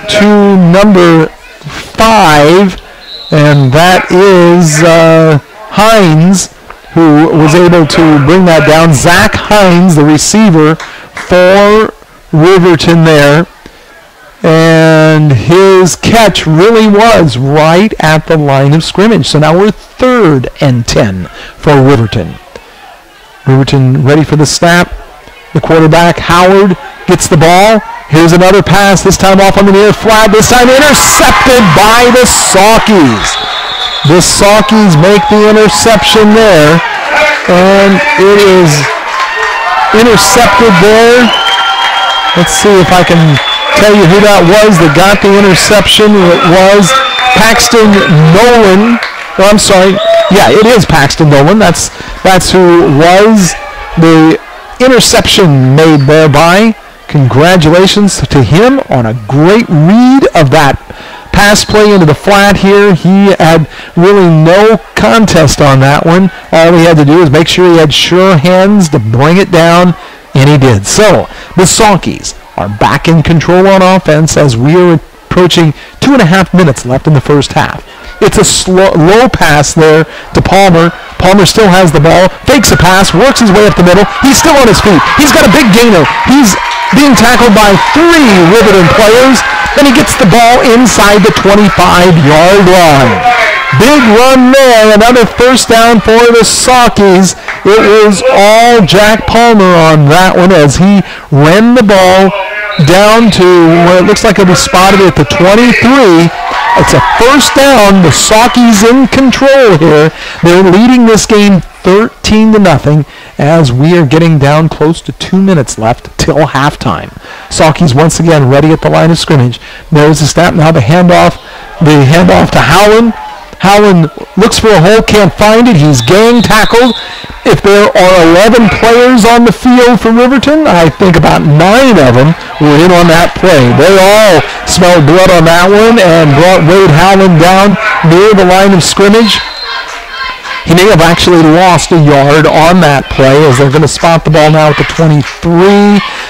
to number 5, and that is Hines, who was able to bring that down. Zach Hines, the receiver for Riverton there. And his catch really was right at the line of scrimmage. So now we're 3rd and 10 for Riverton. Riverton ready for the snap. The quarterback, Howard, gets the ball. Here's another pass, this time off on the near flat. This time intercepted by the Saukeys. The Saukeys make the interception there. And it is intercepted there. Let's see if I can tell you who that was that got the interception. It was Paxton Nolan. Oh, I'm sorry. Yeah, it is Paxton Nolan. That's who was the interception made thereby. Congratulations to him on a great read of that pass play into the flat here. He had really no contest on that one. All he had to do was make sure he had sure hands to bring it down, and he did. So the Saukeys are back in control on offense as we are approaching 2.5 minutes left in the first half. It's a low pass there to Palmer. Palmer still has the ball, fakes a pass, works his way up the middle. He's still on his feet. He's got a big gainer. He's being tackled by 3 Riverton players. Then he gets the ball inside the 25-yard line. Big run there, another first down for the Saukeys. It was all Jack Palmer on that one as he ran the ball down to where it looks like it'll be spotted at the 23. It's a first down. The Saukeys in control here. They're leading this game 13-0 as we are getting down close to 2 minutes left till halftime. Saukeys once again ready at the line of scrimmage. There's the snap. Now the handoff to Howland. Howland looks for a hole, can't find it. He's gang tackled. If there are 11 players on the field for Riverton, I think about 9 of them were in on that play. They all smelled blood on that one and brought Wade Howland down near the line of scrimmage. He may have actually lost a yard on that play as they're going to spot the ball now at the 23.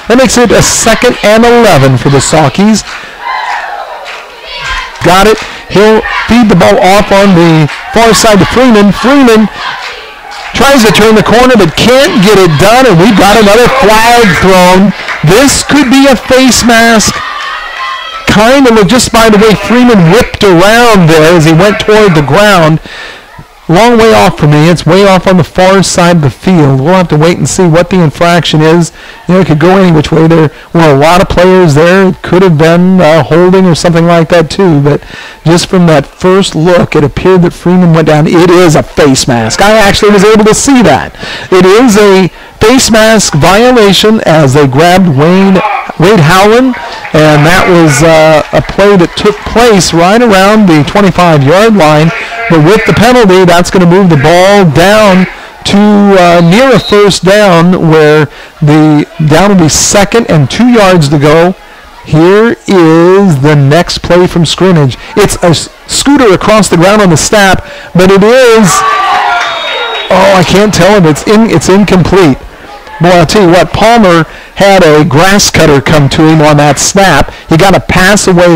That makes it a 2nd and 11 for the Saukeys. Got it. He'll feed the ball off on the far side to Freeman. Freeman tries to turn the corner but can't get it done, and we've got another flag thrown. This could be a face mask. Kind of, just by the way Freeman whipped around there as he went toward the ground. Long way off for me. It's way off on the far side of the field. We'll have to wait and see what the infraction is. You know, it could go any which way. There were a lot of players there. It could have been holding or something like that too. But just from that first look, it appeared that Freeman went down. It is a face mask. I actually was able to see that. It is a face mask violation as they grabbed Wade Howland, and that was a play that took place right around the 25-yard line. But with the penalty, that's going to move the ball down to near a first down, where the down will be 2nd and 2 yards to go. Here is the next play from scrimmage. It's a scooter across the ground on the snap, but it is, I can't tell him. It's incomplete. Boy, I'll tell you what, Palmer had a grass cutter come to him on that snap. He got a pass away,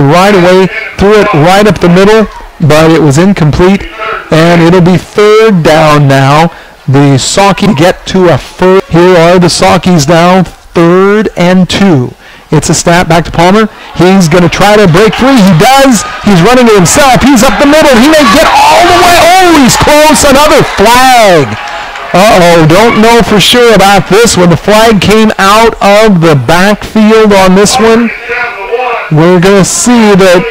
threw it right up the middle, but it was incomplete, and it'll be 3rd down now. The Saukeys get to a first. Here are the Saukeys now, 3rd and 2. It's a snap back to Palmer. He's going to try to break free. He does. He's running to himself. He's up the middle. He may get all the way. Oh, he's close. Another flag. Don't know for sure about this one. The flag came out of the backfield on this one. We're going to see that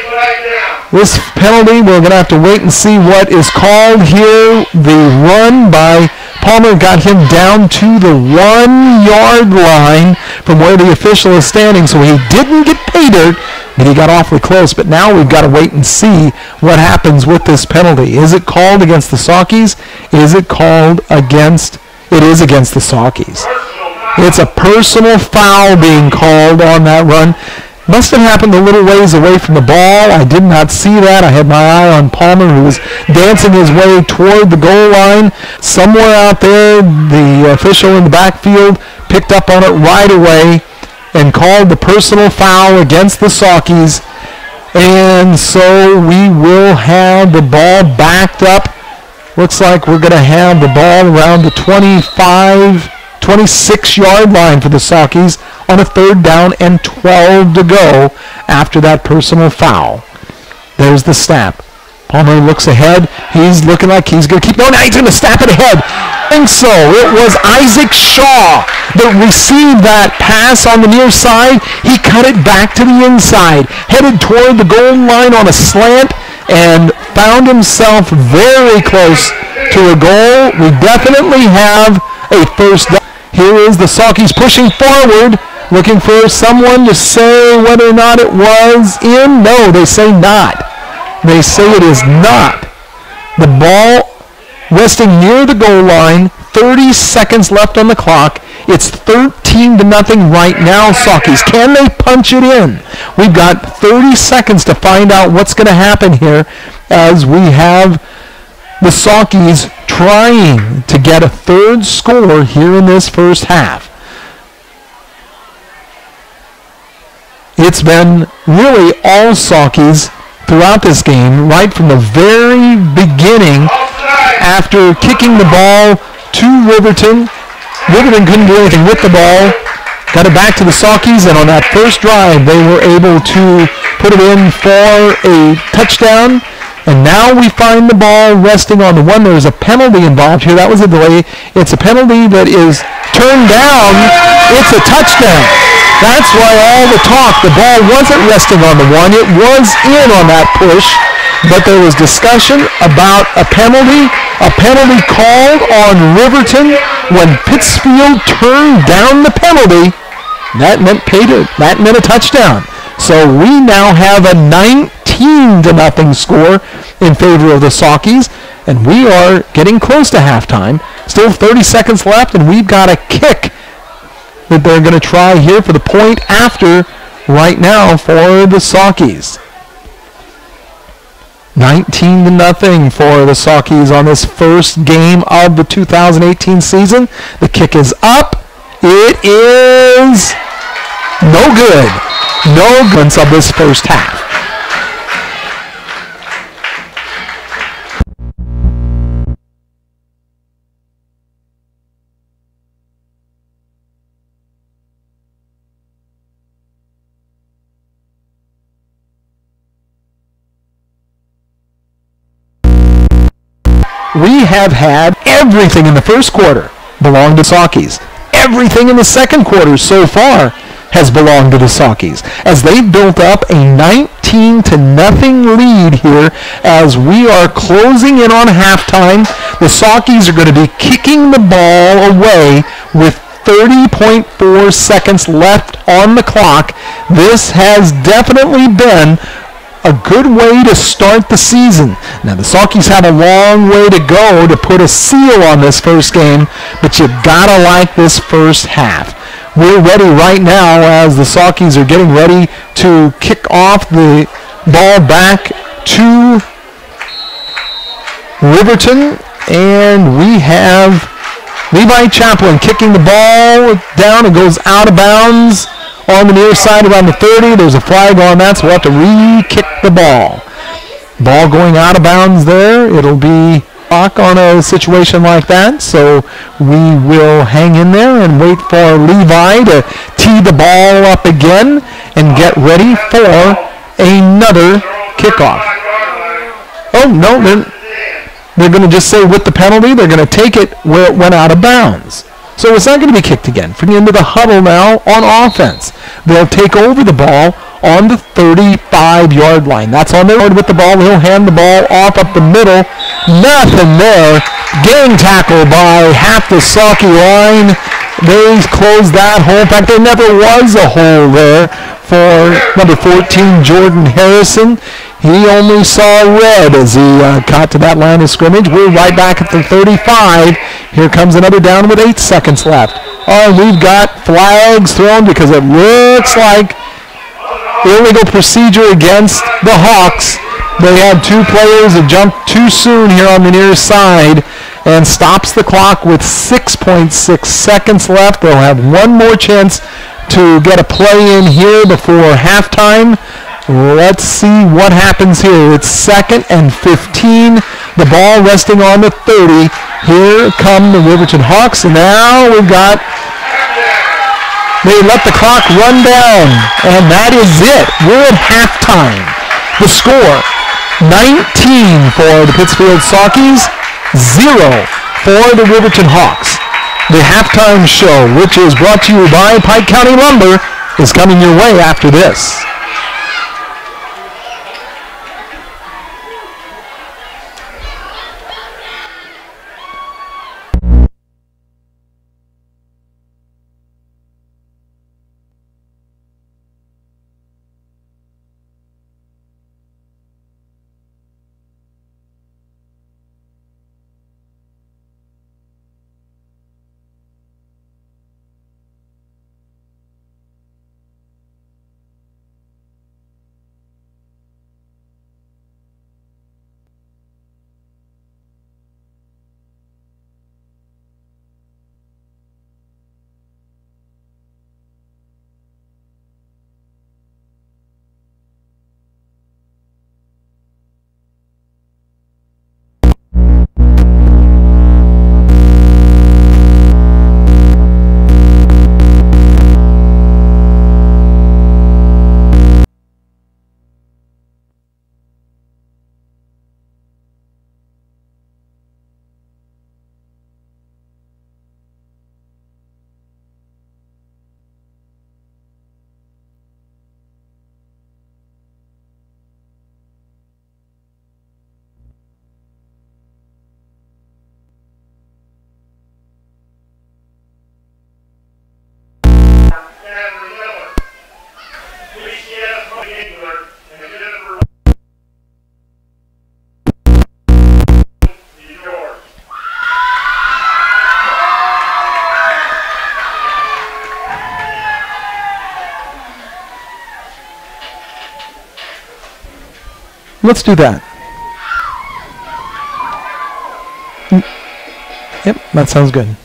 this penalty, we're going to have to wait and see what is called here. The run by Palmer got him down to the 1-yard line from where the official is standing, so he didn't get pay dirt, but he got awfully close. But now we've got to wait and see what happens with this penalty. Is it called against the Saukeys? Is it called against? It is against the Saukeys. It's a personal foul being called on that run. Must have happened a little ways away from the ball. I did not see that. I had my eye on Palmer, who was dancing his way toward the goal line. Somewhere out there, the official in the backfield picked up on it right away and called the personal foul against the Saukeys. And so we will have the ball backed up Looks like we're going to have the ball around the 26-yard line for the Saukeys on a 3rd down and 12 to go after that personal foul. There's the snap. Palmer looks ahead. He's looking like he's going to keep going. Now he's going to snap it ahead. I think so. It was Isaac Shaw that received that pass on the near side. He cut it back to the inside, headed toward the goal line on a slant, and found himself very close to a goal. We definitely have a first down. Here is the Saukeys pushing forward, looking for someone to say whether or not it was in. No, they say not. They say it is not. The ball resting near the goal line, 30 seconds left on the clock. It's 13-0 right now, Saukeys. Can they punch it in? We've got 30 seconds to find out what's going to happen here as we have the Saukeys trying to get a 3rd score here in this first half. It's been really all Saukeys throughout this game, right from the very beginning. After kicking the ball to Riverton, Riverton couldn't do anything with the ball. Got it back to the Saukeys, and on that first drive, they were able to put it in for a touchdown. And now we find the ball resting on the one. There's a penalty involved here. That was a delay. It's a penalty that is turned down. It's a touchdown. That's why all the talk. The ball wasn't resting on the one. It was in on that push. But there was discussion about a penalty called on Riverton when Pittsfield turned down the penalty. That meant a touchdown. So we now have a 19-0 score in favor of the Saukeys, and we are getting close to halftime. Still 30 seconds left, and we've got a kick that they're going to try here for the point after right now for the Saukeys. 19-0 for the Saukeys on this first game of the 2018 season. The kick is up. It is no good. No goods of this first half. We have had everything in the first quarter belong to Saukeys. Everything in the second quarter so far has belonged to the Saukeys, as they've built up a 19-0 lead here as we are closing in on halftime. The Saukeys are going to be kicking the ball away with 30.4 seconds left on the clock. This has definitely been a good way to start the season. Now, the Saukeys have a long way to go to put a seal on this first game, but you gotta like this first half. We're ready right now as the Saukeys are getting ready to kick off the ball back to Riverton, and we have Levi Chaplin kicking the ball down. It goes out of bounds on the near side around the 30. There's a flag on that, so we'll have to re-kick the ball. Ball going out of bounds there. It'll be clock on a situation like that, so we will hang in there and wait for Levi to tee the ball up again and get ready for another kickoff. Oh, no, they're going to just say with the penalty, they're going to take it where it went out of bounds. So it's not going to be kicked again. For the end of the huddle now on offense. They'll take over the ball on the 35-yard line. That's on their road with the ball. He'll hand the ball off up the middle. Nothing there. Gang tackle by half the Saukey line. They closed that hole. In fact, there never was a hole there for number 14, Jordan Harrison. He only saw red as he got to that line of scrimmage. We're right back at the 35. Here comes another down with 8 seconds left. Oh, we've got flags thrown because it looks like illegal procedure against the Hawks. They had 2 players that jumped too soon here on the near side and stops the clock with 6.6 seconds left. They'll have one more chance to get a play in here before halftime. Let's see what happens here. It's 2nd and 15. The ball resting on the 30. Here come the Riverton Hawks, and now we've got, they let the clock run down, and that is it. We're at halftime. The score, 19 for the Pittsfield Sockies, 0 for the Riverton Hawks. The halftime show, which is brought to you by Pike County Lumber, is coming your way after this. Let's do that. Yep, that sounds good.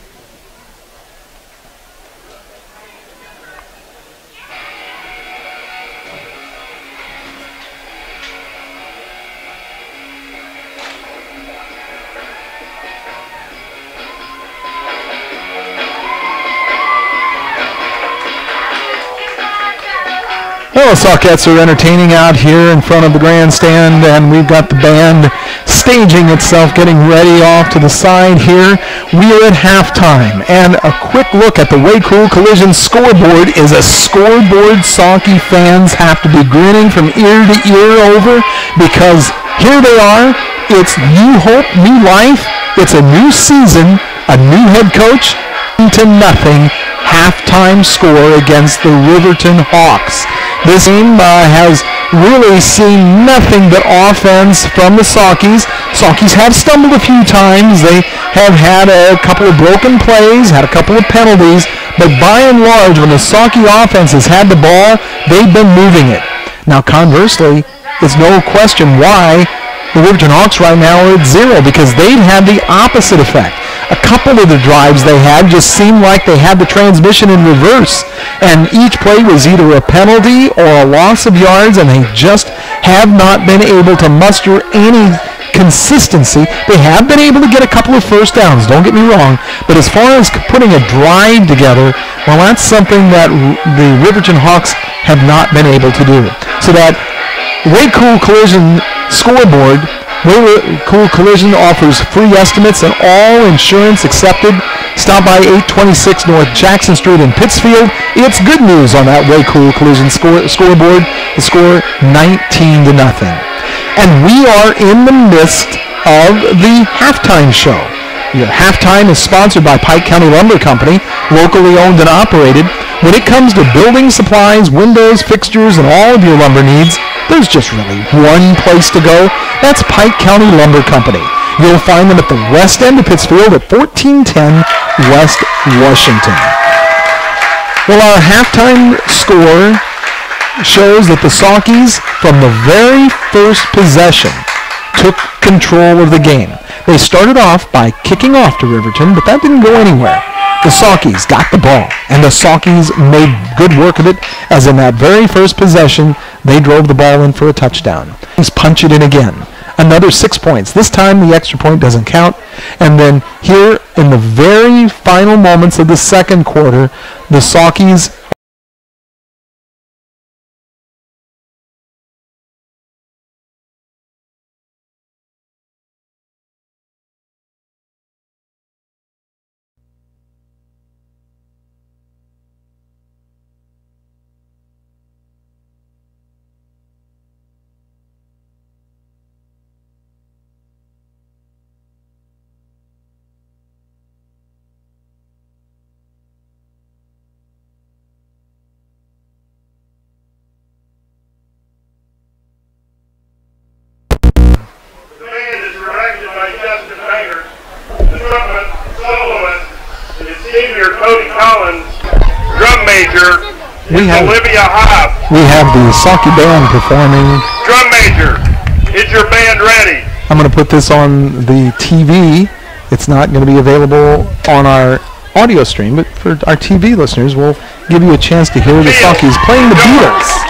Well, the Saukettes are entertaining out here in front of the grandstand, and we've got the band staging itself, getting ready off to the side here. We are at halftime, and a quick look at the Way Cool Collision scoreboard is a scoreboard Sauke fans have to be grinning from ear to ear over, because here they are. It's new hope, new life. It's a new season, a new head coach, to nothing. Halftime score against the Riverton Hawks. This team has really seen nothing but offense from the Saukies. Saukies have stumbled a few times. They have had a couple of broken plays, had a couple of penalties, but by and large, when the Sauke offense has had the ball, they've been moving it. Now, conversely, there's no question why the Riverton Hawks right now are at 0, because they've had the opposite effect. A couple of the drives they had just seemed like they had the transmission in reverse, and each play was either a penalty or a loss of yards, and they just have not been able to muster any consistency. They have been able to get a couple of first downs, don't get me wrong, but as far as putting a drive together, well, that's something that the Riverton Hawks have not been able to do. So that Way Cool Collision scoreboard, Way Cool Collision offers free estimates and all insurance accepted. Stop by 826 North Jackson Street in Pittsfield. It's good news on that Way Cool Collision scoreboard. The score 19-0. And we are in the midst of the halftime show. Your halftime is sponsored by Pike County Lumber Company, locally owned and operated. When it comes to building supplies, windows, fixtures, and all of your lumber needs, there's just really one place to go. That's Pike County Lumber Company. You'll find them at the west end of Pittsfield at 1410 West Washington. Well, our halftime score shows that the Saukies, from the very first possession, took control of the game. They started off by kicking off to Riverton, but that didn't go anywhere. The Saukies got the ball, and the Saukies made good work of it, as in that very first possession, they drove the ball in for a touchdown. He's punch it in again. another 6 points. This time the extra point doesn't count. And then here in the very final moments of the second quarter, the Saukeys The band is directed by Justin Maynard. The trumpet soloist is senior Cody Collins. Drum major is Olivia Hobbs. we have the Saukey band performing. Drum major, is your band ready? I'm going to put this on the TV. It's not going to be available on our audio stream, but for our TV listeners, we'll give you a chance to hear the Saukeys playing the Beatles.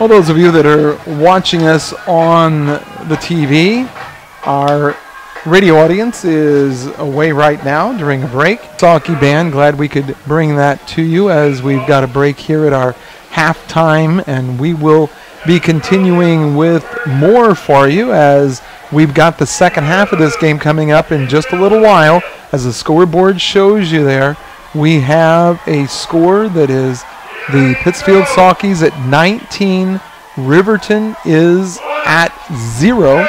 all those of you that are watching us on the TV, our radio audience is away right now during a break. Salky Band, glad we could bring that to you as we've got a break here at our halftime, and we will be continuing with more for you as we've got the second half of this game coming up in just a little while. As the scoreboard shows you there, we have a score that is the Pittsfield Saukies at 19, Riverton is at 0,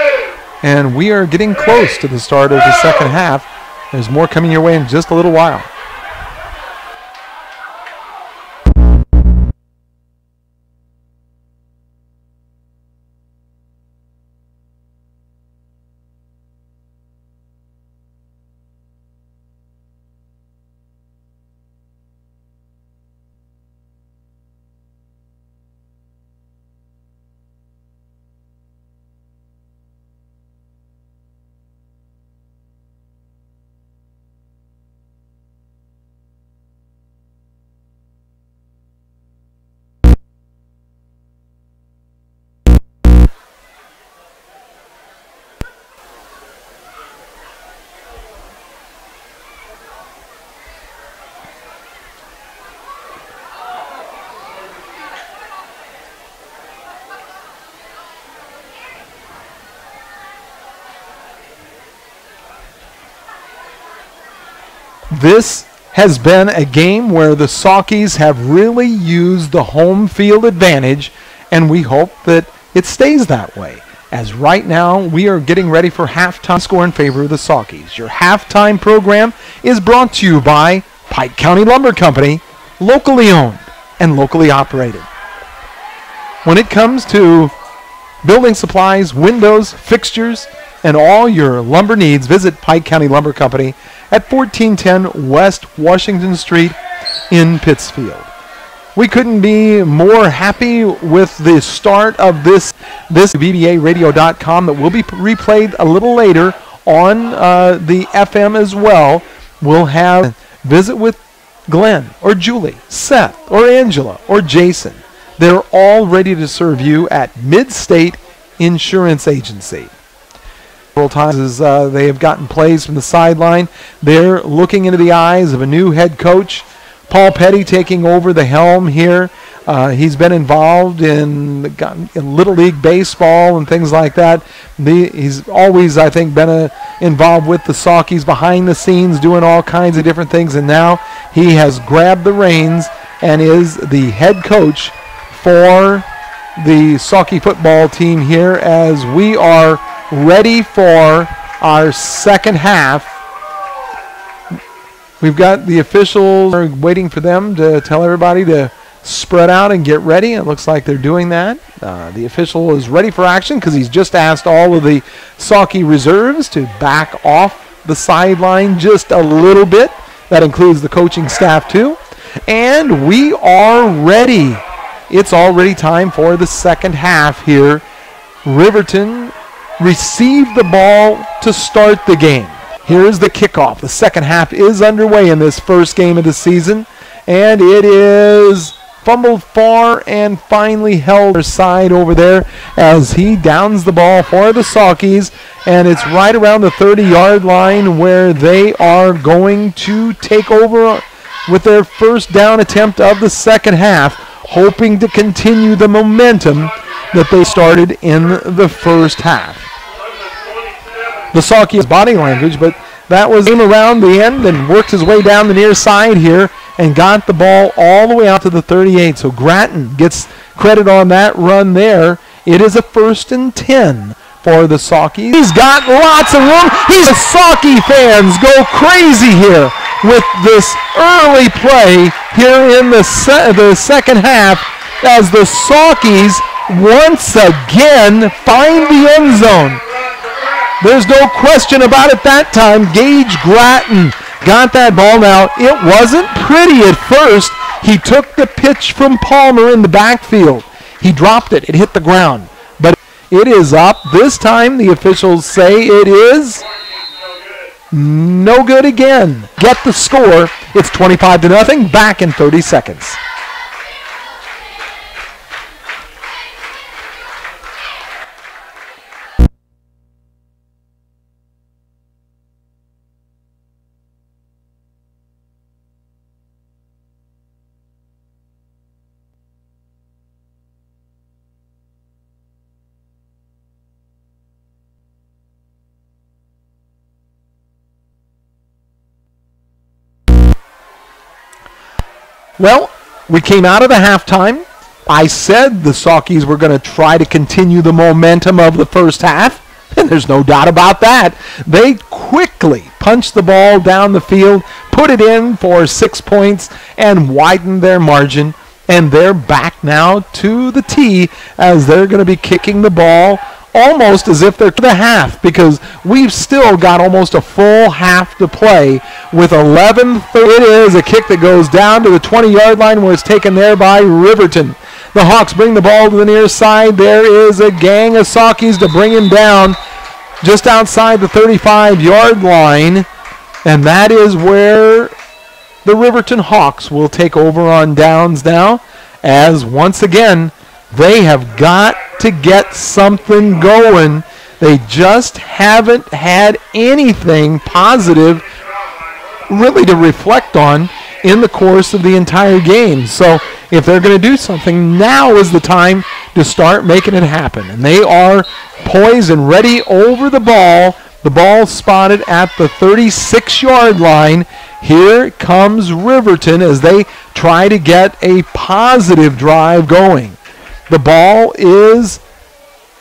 and we are getting close to the start of the second half. There's more coming your way in just a little while. This has been a game where the Saukies have really used the home field advantage, and we hope that it stays that way. As right now, we are getting ready for halftime score in favor of the Saukies. Your halftime program is brought to you by Pike County Lumber Company, locally owned and locally operated. When it comes to building supplies, windows, fixtures, and all your lumber needs, visit Pike County Lumber Company at 1410 West Washington Street in Pittsfield. We couldn't be more happy with the start of this VBAradio.com that will be replayed a little later on the FM as well. We'll have visit with Glenn or Julie, Seth or Angela or Jason. They're all ready to serve you at Mid-State Insurance Agency. Several times as they have gotten plays from the sideline, they're looking into the eyes of a new head coach, Paul Petty, taking over the helm here. He's been involved in Little League Baseball and things like that. He's always, I think, been involved with the Saukies behind the scenes, doing all kinds of different things, and now he has grabbed the reins and is the head coach for the Saukie football team here as we are ready for our second half. We've got the officials are waiting for them to tell everybody to spread out and get ready. It looks like they're doing that. The official is ready for action because he's just asked all of the Saukie reserves to back off the sideline just a little bit. That includes the coaching staff too. And we are ready. It's already time for the second half here. Riverton received the ball to start the game. Here's the kickoff. The second half is underway in this first game of the season, and it is fumbled far and finally held aside over there as he downs the ball for the Saukies, and it's right around the 30-yard line where they are going to take over with their first down attempt of the second half, hoping to continue the momentum that they started in the first half. The Saukies body language, but that was him around the end and worked his way down the near side here and got the ball all the way out to the 38. So Grattan gets credit on that run there. It is a 1st and 10 for the Saukies. He's got lots of room. The Saukie fans go crazy here with this early play here in the second half as the Saukies once again find the end zone. There's no question about it that time. Gage Grattan got that ball. Now, it wasn't pretty at first. He took the pitch from Palmer in the backfield. He dropped it. It hit the ground. But it is up. This time, the officials say it is no good again. Get the score. It's 25-0. Back in 30 seconds. Well, we came out of the halftime. I said the Saukeys were going to try to continue the momentum of the first half, and there's no doubt about that. They quickly punched the ball down the field, put it in for 6 points, and widened their margin. And they're back now to the tee as they're going to be kicking the ball almost as if they're to the half, because we've still got almost a full half to play with 11:30. It is a kick that goes down to the 20-yard line where it's taken there by Riverton. The Hawks bring the ball to the near side. There is a gang of Saukeys to bring him down just outside the 35-yard line, and that is where the Riverton Hawks will take over on downs now, as once again they have got to get something going. They just haven't had anything positive really to reflect on in the course of the entire game. So if they're going to do something, now is the time to start making it happen. And they are poised and ready over the ball. The ball spotted at the 36-yard line. Here comes Riverton as they try to get a positive drive going. The ball is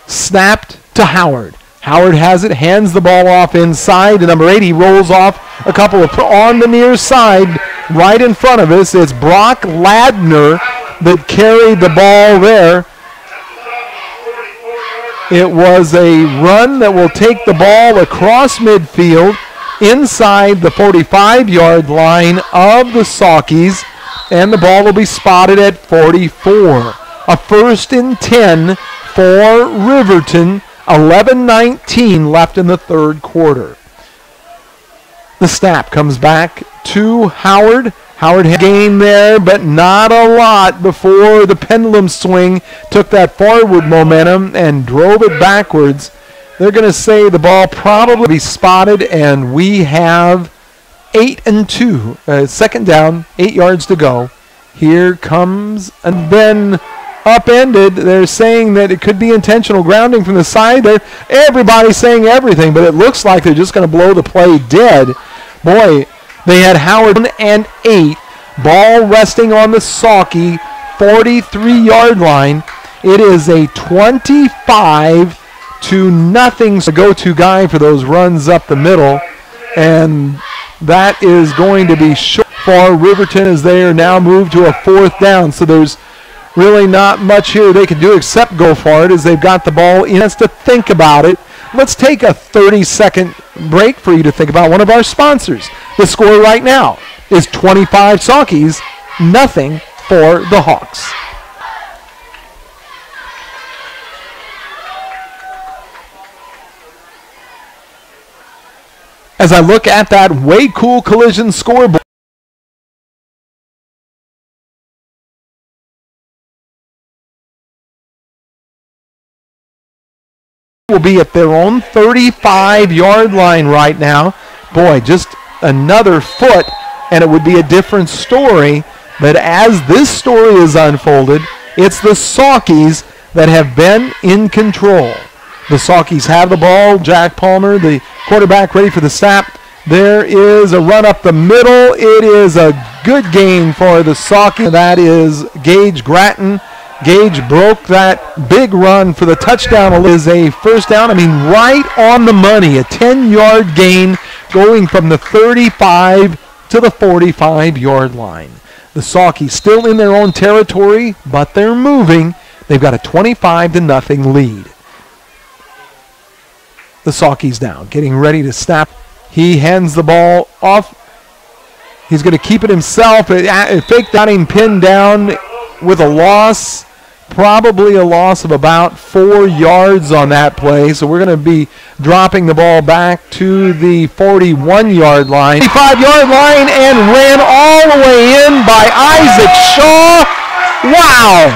snapped to Howard. Howard has it, hands the ball off inside to number 8. He rolls off a couple of on the near side right in front of us. It's Brock Ladner that carried the ball there. It was a run that will take the ball across midfield inside the 45-yard line of the Saukeys, and the ball will be spotted at 44. A 1st and 10 for Riverton. 11:19 left in the third quarter. The snap comes back to Howard. Howard had gain there, but not a lot before the pendulum swing took that forward momentum and drove it backwards. They're going to say the ball probably be spotted, and we have 8 and 2. Second down, 8 yards to go. Here comes, and then upended. They're saying that it could be intentional grounding from the side there. Everybody's saying everything, but it looks like they're just going to blow the play dead. Boy, they had Howard and 8. Ball resting on the Saukey 43-yard line. It is a 25-0 go-to guy for those runs up the middle, and that is going to be short for Riverton as they are now moved to a 4th down. So there's really not much here they can do except go for it as they've got the ball in us to think about it. Let's take a 30-second break for you to think about one of our sponsors. The score right now is 25 Saukeys, nothing for the Hawks. As I look at that Way Cool Collision scoreboard, will be at their own 35-yard line right now. Boy, just another foot, and it would be a different story. But as this story is unfolded, it's the Saukeys that have been in control. The Saukeys have the ball. Jack Palmer, the quarterback, ready for the snap. There is a run up the middle. It is a good gain for the Saukeys. That is Gage Gratton. Gage broke that big run for the touchdown. It is a first down. I mean, right on the money. A 10-yard gain going from the 35 to the 45-yard line. The Saukeys still in their own territory, but they're moving. They've got a 25-0 lead. The Saukeys down, getting ready to snap. He hands the ball off. He's going to keep it himself. Fake down him, pinned down with a loss. Probably a loss of about 4 yards on that play. So we're going to be dropping the ball back to the 41-yard line. 45-yard line, and ran all the way in by Isaac Shaw. Wow.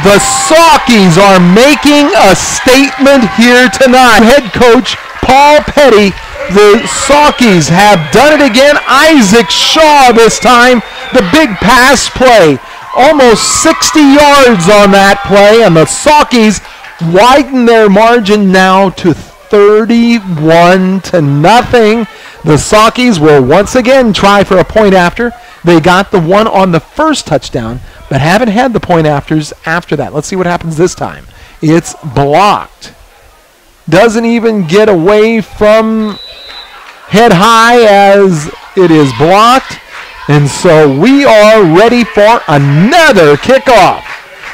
The Saukeys are making a statement here tonight. Head coach Paul Petty, the Saukeys have done it again. Isaac Shaw this time, the big pass play. Almost 60 yards on that play, and the Saukeys widen their margin now to 31-0. The Saukeys will once again try for a point after. They got the one on the first touchdown, but haven't had the point afters after that. Let's see what happens this time. It's blocked. Doesn't even get away from head high as it is blocked. And so we are ready for another kickoff.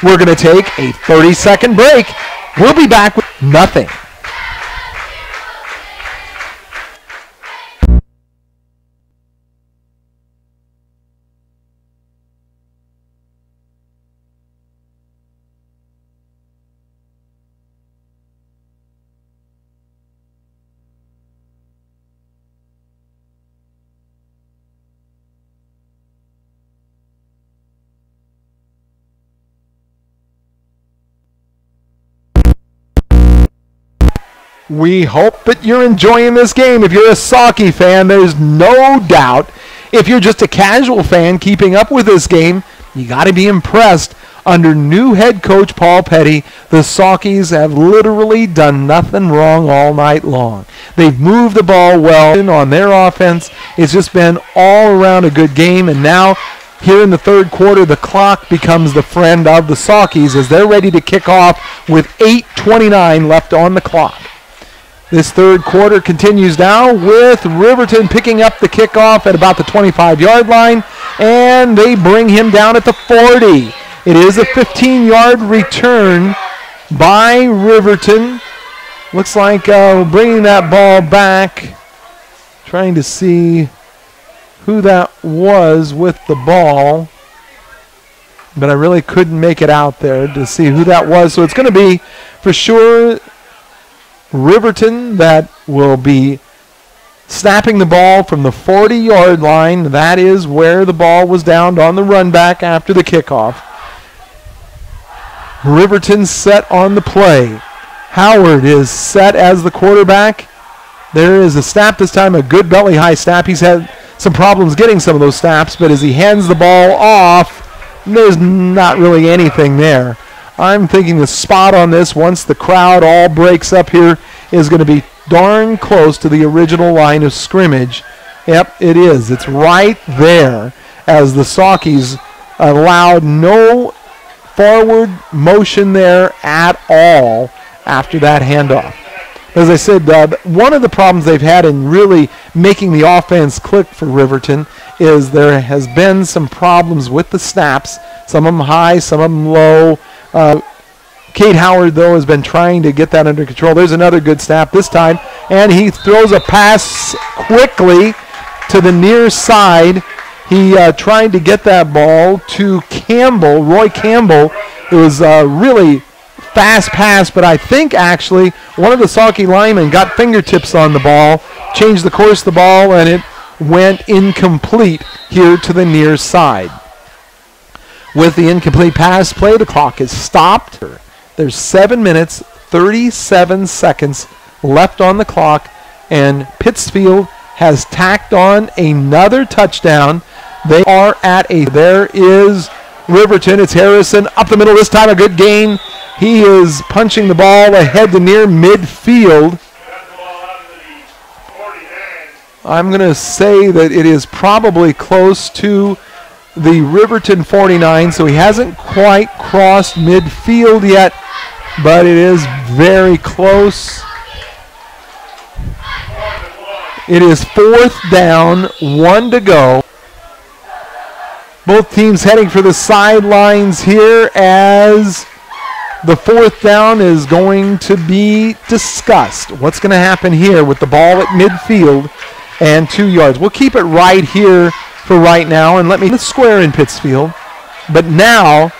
We're going to take a 30-second break. We'll be back with nothing. We hope that you're enjoying this game. If you're a Saukey fan, there's no doubt. If you're just a casual fan keeping up with this game, you got to be impressed. Under new head coach Paul Petty, the Saukeys have literally done nothing wrong all night long. They've moved the ball well on their offense. It's just been all around a good game, and now here in the third quarter, the clock becomes the friend of the Saukeys as they're ready to kick off with 8:29 left on the clock. This third quarter continues now with Riverton picking up the kickoff at about the 25-yard line, and they bring him down at the 40. It is a 15-yard return by Riverton. Looks like bringing that ball back, trying to see who that was with the ball, but I really couldn't make it out there to see who that was. So it's going to be for sure Riverton that will be snapping the ball from the 40-yard line. That is where the ball was downed on the run back after the kickoff. Riverton set on the play. Howard is set as the quarterback. There is a snap this time, a good belly high snap. He's had some problems getting some of those snaps, but as he hands the ball off, there's not really anything there. I'm thinking the spot on this, once the crowd all breaks up here, is going to be darn close to the original line of scrimmage. Yep, it is. It's right there as the Saukeys allowed no forward motion there at all after that handoff. As I said, one of the problems they've had in really making the offense click for Riverton is there has been some problems with the snaps, some of them high, some of them low. Cade Howard, though, has been trying to get that under control. There's another good snap this time, and he throws a pass quickly to the near side. He tried to get that ball to Campbell, Roy Campbell. It was a really fast pass, but I think actually one of the Saukey linemen got fingertips on the ball, changed the course of the ball, and it went incomplete here to the near side. With the incomplete pass play, the clock is stopped. There's 7 minutes, 37 seconds left on the clock, and Pittsfield has tacked on another touchdown. They are at there is Riverton. It's Harrison up the middle this time, a good gain. He is punching the ball ahead to near midfield. I'm going to say that it is probably close to the Riverton 49, so he hasn't quite crossed midfield yet, but it is very close. It is 4th down, 1 to go. Both teams heading for the sidelines here as the 4th down is going to be discussed. What's going to happen here with the ball at midfield and 2 yards? We'll keep it right here for right now, and let me square in Pittsfield. But now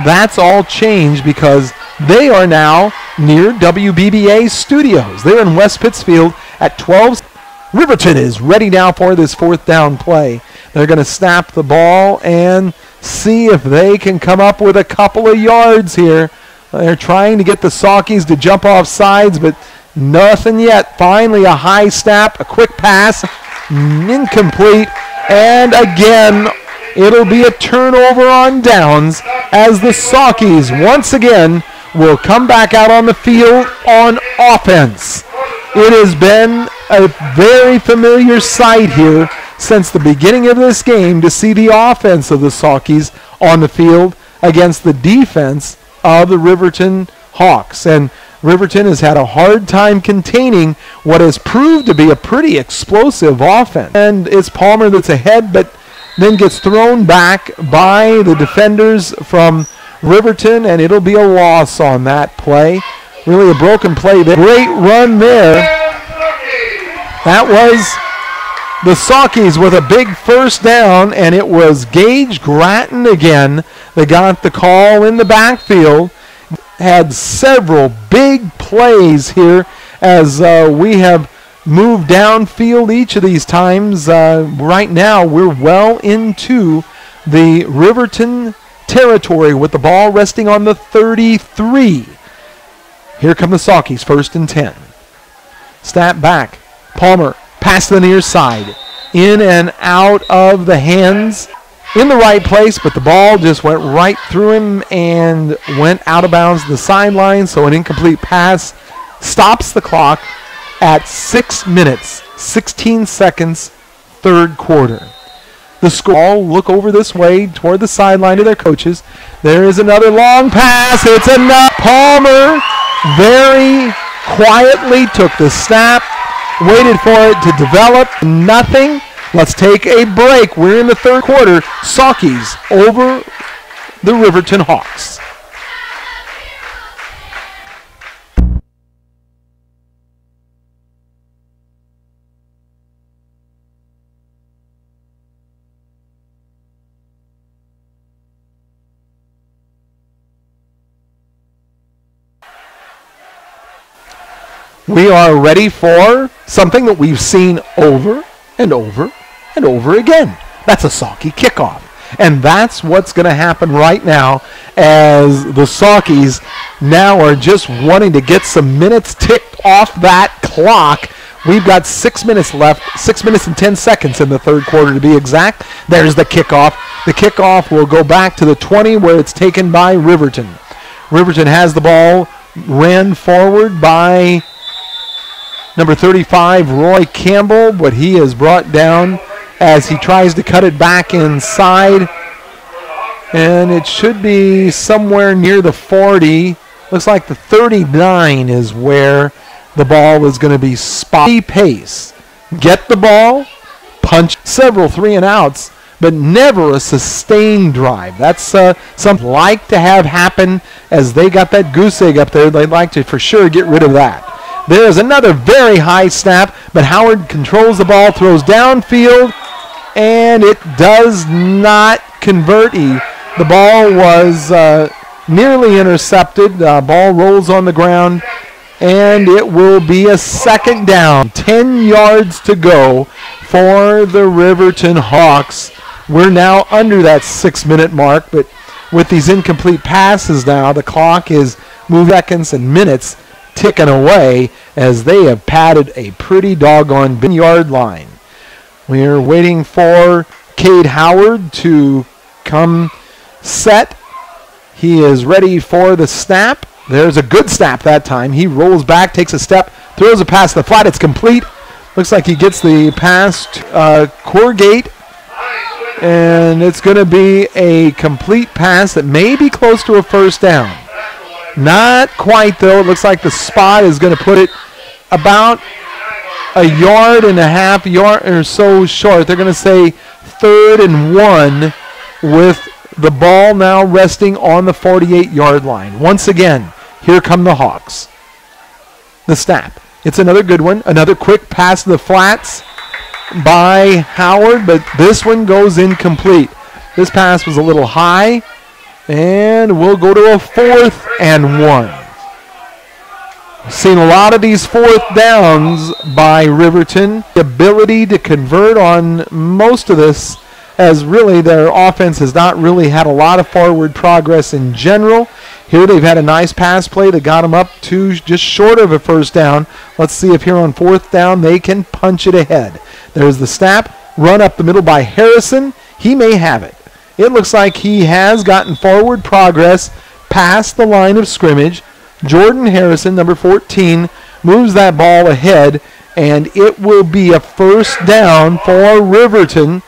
that's all changed because they are now near WBBA Studios. They're in West Pittsfield at 12. Riverton is ready now for this 4th down play. They're going to snap the ball and see if they can come up with a couple of yards here. They're trying to get the Saukeys to jump off sides, but nothing yet. Finally, a high snap, a quick pass, incomplete, and again, it'll be a turnover on downs as the Saukeys once again will come back out on the field on offense. It has been a very familiar sight here since the beginning of this game to see the offense of the Saukeys on the field against the defense of the Riverton Hawks. And Riverton has had a hard time containing what has proved to be a pretty explosive offense. And it's Palmer that's ahead, but then gets thrown back by the defenders from Riverton, and it'll be a loss on that play. Really a broken play there. Great run there. That was the Saukeys with a big first down, and it was Gage Gratton again that got the call in the backfield. Had several big plays here as we have moved downfield each of these times. Right now we're well into the Riverton territory with the ball resting on the 33. Here come the Saukeys, 1st and 10. Snap back. Palmer, pass to the near side. In and out of the hands. In the right place, but the ball just went right through him and went out of bounds to the sideline, so an incomplete pass stops the clock at 6 minutes, 16 seconds, third quarter. The score, all look over this way toward the sideline to their coaches. There is another long pass. It's enough. Palmer very quietly took the snap, waited for it to develop. Nothing. Let's take a break. We're in the third quarter. Saukeys over the Riverton Hawks. We are ready for something that we've seen over and over and over again. That's a Saukey kickoff. And that's what's going to happen right now as the Saukeys now are just wanting to get some minutes ticked off that clock. We've got 6 minutes left, 6 minutes and 10 seconds in the third quarter to be exact. There's the kickoff. The kickoff will go back to the 20 where it's taken by Riverton. Riverton has the ball, ran forward by number 35, Roy Campbell, but he is brought down as he tries to cut it back inside. And it should be somewhere near the 40. Looks like the 39 is where the ball is going to be spotted. Pace. Get the ball, punch several 3-and-outs, but never a sustained drive. That's something I'd like to have happen as they got that goose egg up there. They'd like to for sure get rid of that. There's another very high snap, but Howard controls the ball, throws downfield, and it does not convert. The ball was nearly intercepted. Ball rolls on the ground, and it will be a second down. 10 yards to go for the Riverton Hawks. We're now under that 6-minute mark, but with these incomplete passes now, the clock is moving seconds and minutes ticking away as they have padded a pretty doggone yard line. We're waiting for Cade Howard to come set. He is ready for the snap. There's a good snap that time. He rolls back, takes a step, throws a pass to the flat. It's complete. Looks like he gets the pass to Corgate. And it's going to be a complete pass that may be close to a first down. Not quite, though. It looks like the spot is going to put it about a yard and a half or so short. They're going to say 3rd and 1 with the ball now resting on the 48-yard line. Once again, here come the Hawks. The snap. It's another good one. Another quick pass to the flats by Howard, but this one goes incomplete. This pass was a little high. And we'll go to a 4th and 1. Seen a lot of these 4th downs by Riverton. The ability to convert on most of this, as really their offense has not really had a lot of forward progress in general. Here they've had a nice pass play that got them up to just short of a first down. Let's see if here on 4th down they can punch it ahead. There's the snap, run up the middle by Harrison. He may have it. It looks like he has gotten forward progress past the line of scrimmage. Jordan Harrison, number 14, moves that ball ahead, and it will be a first down for Riverton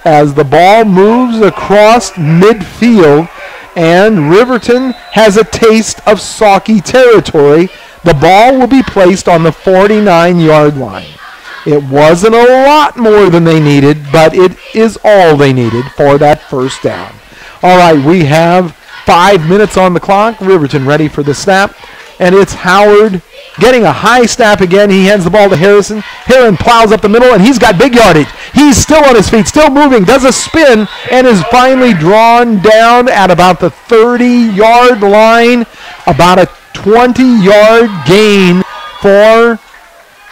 as the ball moves across midfield, and Riverton has a taste of Saukey territory. The ball will be placed on the 49-yard line. It wasn't a lot more than they needed, but it is all they needed for that first down. All right, we have 5 minutes on the clock. Riverton ready for the snap, and it's Howard getting a high snap again. He hands the ball to Harrison. Heron plows up the middle, and he's got big yardage. He's still on his feet, still moving, does a spin, and is finally drawn down at about the 30-yard line. About a 20-yard gain for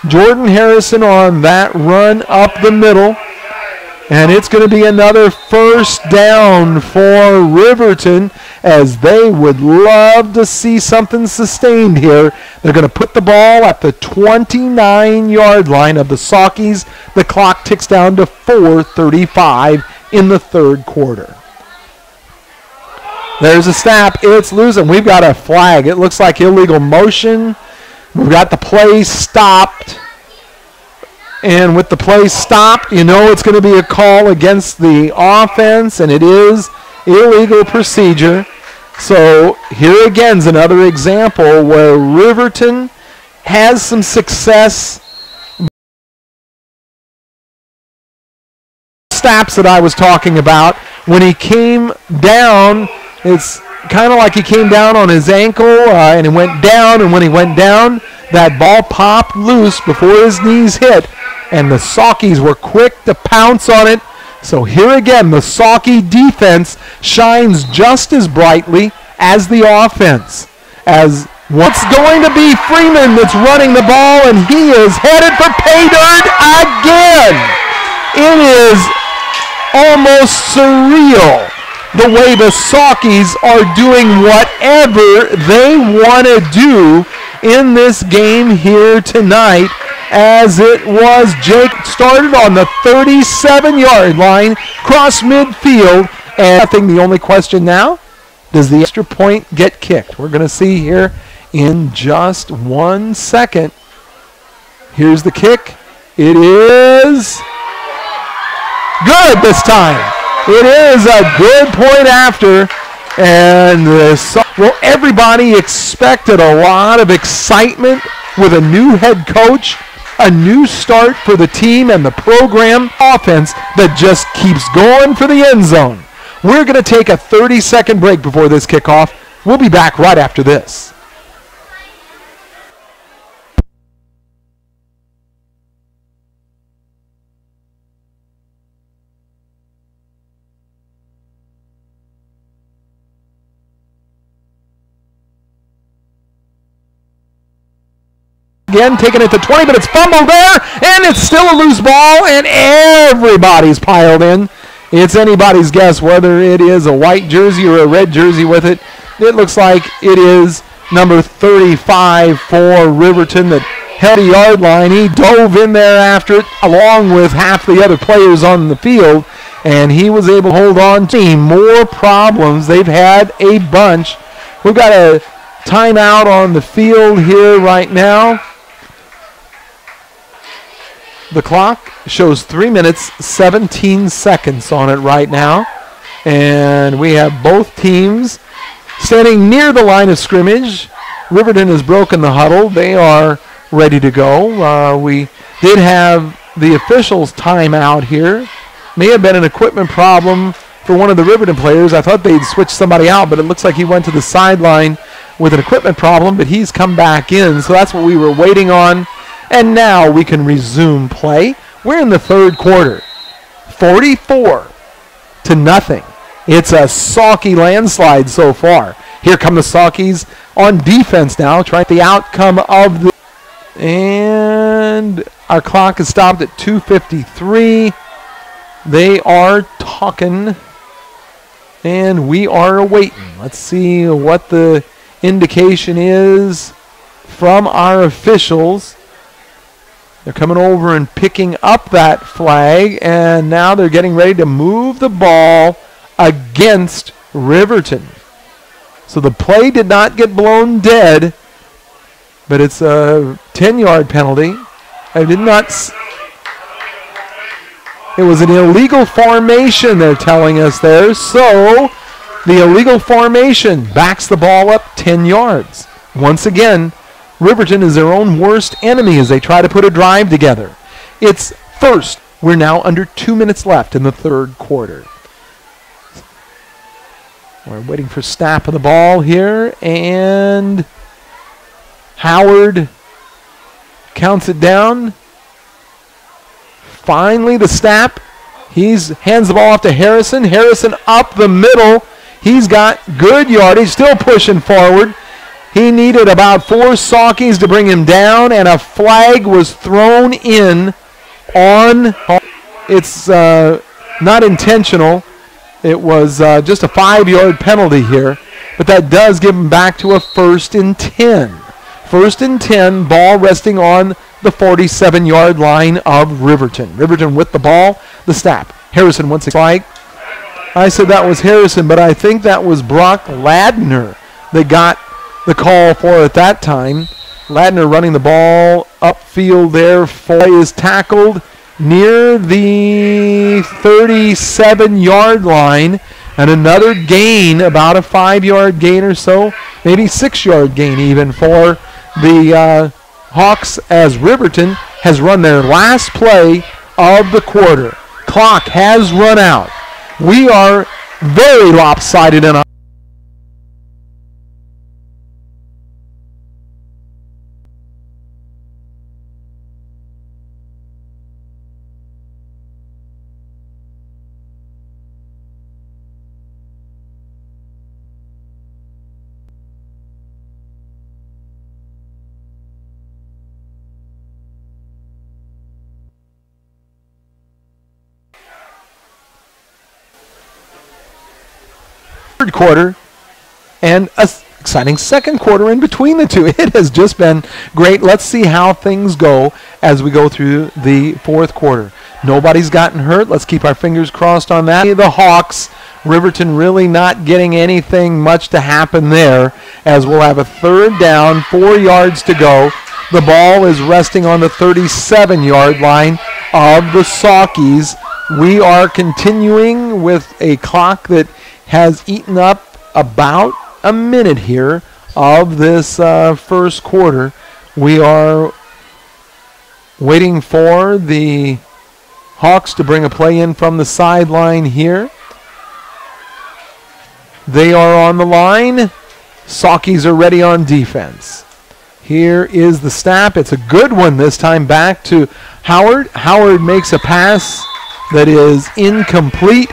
Jordan Harrison on that run up the middle. And it's going to be another first down for Riverton, as they would love to see something sustained here. They're going to put the ball at the 29-yard line of the Saukeys. The clock ticks down to 4:35 in the third quarter. There's a snap. It's loose, and we've got a flag. It looks like illegal motion. We've got the play stopped. And with the play stopped, you know it's going to be a call against the offense, and it is illegal procedure. So here again is another example where Riverton has some success. Snaps that I was talking about, when he came down, it's kind of like he came down on his ankle and he went down, and when he went down, that ball popped loose before his knees hit, and the Saukeys were quick to pounce on it. So here again, the Saukey defense shines just as brightly as the offense. As what's going to be Freeman that's running the ball, and he is headed for pay dirt again. It is almost surreal the way the Saukeys are doing whatever they want to do in this game here tonight, as it was Jake started on the 37-yard line, cross midfield, and nothing. The only question now, does the extra point get kicked? We're going to see here in just 1 second. Here's the kick. It is good this time. It is a good point after. And well, everybody expected a lot of excitement with a new head coach, a new start for the team and the program, offense that just keeps going for the end zone. We're going to take a 30-second break before this kickoff. We'll be back right after this. Again, taking it to 20, but it's fumbled there, and it's still a loose ball, and everybody's piled in. It's anybody's guess whether it is a white jersey or a red jersey with it. It looks like it is number 35 for Riverton that held the yard line. He dove in there after it, along with half the other players on the field, and he was able to hold on to more problems. They've had a bunch. We've got a timeout on the field here right now. The clock shows 3 minutes, 17 seconds on it right now. And we have both teams standing near the line of scrimmage. Riverton has broken the huddle. They are ready to go. We did have the officials timeout here. May have been an equipment problem for one of the Riverton players. I thought they'd switch somebody out, but it looks like he went to the sideline with an equipment problem, but he's come back in. So that's what we were waiting on. And now we can resume play. We're in the third quarter. 44-0. It's a Saukey landslide so far. Here come the Saukeys on defense now, trying the outcome of the... And our clock is stopped at 2:53. They are talking, and we are awaiting. Let's see what the indication is from our officials. They're coming over and picking up that flag, and now they're getting ready to move the ball against Riverton. So the play did not get blown dead, but it's a 10-yard penalty. I did not. It was an illegal formation, they're telling us there. So the illegal formation backs the ball up 10 yards. Once again, Riverton is their own worst enemy as they try to put a drive together. It's first. We're now under 2 minutes left in the third quarter. We're waiting for snap of the ball here, and Howard counts it down. Finally, the snap. He hands the ball off to Harrison. Harrison up the middle. He's got good yardage, still pushing forward. He needed about 4 Saukeys to bring him down, and a flag was thrown in on. It's not intentional. It was just a 5-yard penalty here, but that does give him back to a 1st and 10. 1st and 10, ball resting on the 47-yard line of Riverton. Riverton with the ball, the snap. Harrison once again. I said that was Harrison, but I think that was Brock Ladner that got the call for at that time. Ladner running the ball upfield there. Foy is tackled near the 37-yard line, and another gain, about a 5-yard gain or so, maybe 6-yard gain even for the Hawks, as Riverton has run their last play of the quarter. Clock has run out. We are very lopsided in our third quarter and an exciting second quarter in between the two. It has just been great. Let's see how things go as we go through the fourth quarter. Nobody's gotten hurt. Let's keep our fingers crossed on that. The Hawks, Riverton really not getting anything much to happen there, as we'll have a 3rd down, 4 yards to go. The ball is resting on the 37-yard line of the Saukeys. We are continuing with a clock that has eaten up about a minute here of this first quarter. We are waiting for the Hawks to bring a play in from the sideline here. They are on the line. Saukeys are ready on defense. Here is the snap. It's a good one this time, back to Howard. Howard makes a pass that is incomplete.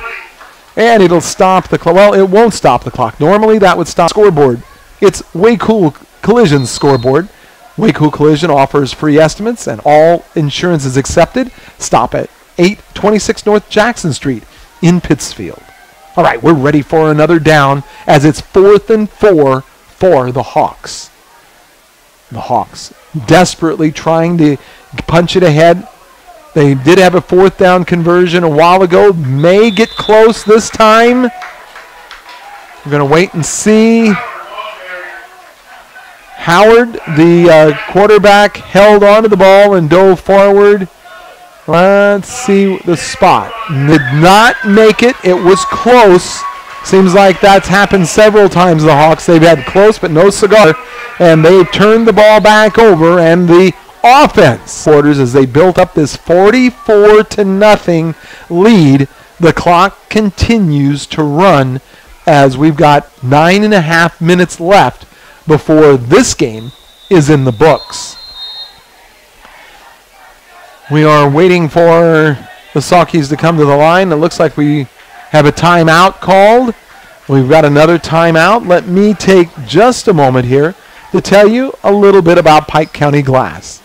And it'll stop the clock. Well, it won't stop the clock. Normally, that would stop scoreboard. It's Way Cool Collision's scoreboard. Way Cool Collision offers free estimates, and all insurance is accepted. Stop at 826 North Jackson Street in Pittsfield. All right, we're ready for another down as it's 4th and 4 for the Hawks. The Hawks desperately trying to punch it ahead. They did have a 4th down conversion a while ago. May get close this time. We're going to wait and see. Howard, the quarterback, held onto the ball and dove forward. Let's see the spot. Did not make it. It was close. Seems like that's happened several times, the Hawks. They've had close but no cigar. And they turned the ball back over, and the offense quarters as they built up this 44-0 lead. The clock continues to run as we've got 9.5 minutes left before this game is in the books. We are waiting for the Saukeys to come to the line. It looks like we have a timeout called. We've got another timeout. Let me take just a moment here to tell you a little bit about Pike County Glass.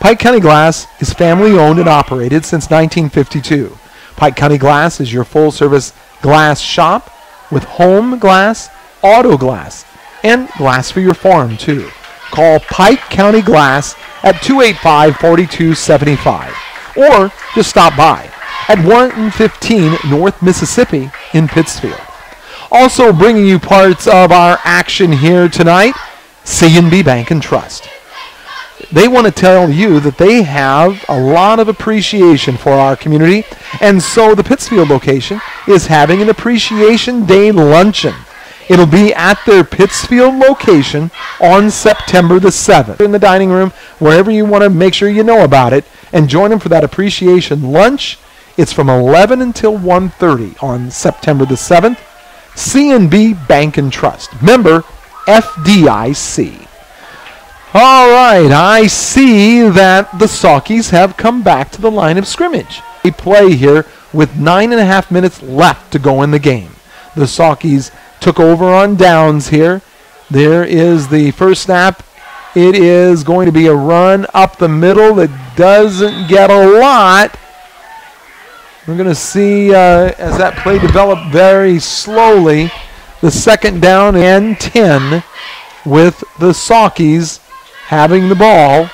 Pike County Glass is family owned and operated since 1952. Pike County Glass is your full-service glass shop with home glass, auto glass, and glass for your farm too. Call Pike County Glass at 285-4275 or just stop by at 115 North Mississippi in Pittsfield. Also bringing you parts of our action here tonight, C&B Bank and Trust. they want to tell you that they have a lot of appreciation for our community, and so the Pittsfield location is having an Appreciation Day luncheon. It'll be at their Pittsfield location on September the 7th. In the dining room, wherever you want to make sure you know about it, and join them for that appreciation lunch. It's from 11 until 1:30 on September the 7th. C&B Bank and Trust. Member FDIC. All right, I see that the Saukeys have come back to the line of scrimmage. They play here with 9.5 minutes left to go in the game. The Saukeys took over on downs here. There is the first snap. It is going to be a run up the middle that doesn't get a lot. We're going to see as that play developed very slowly, the second down and 10 with the Saukeys having the ball,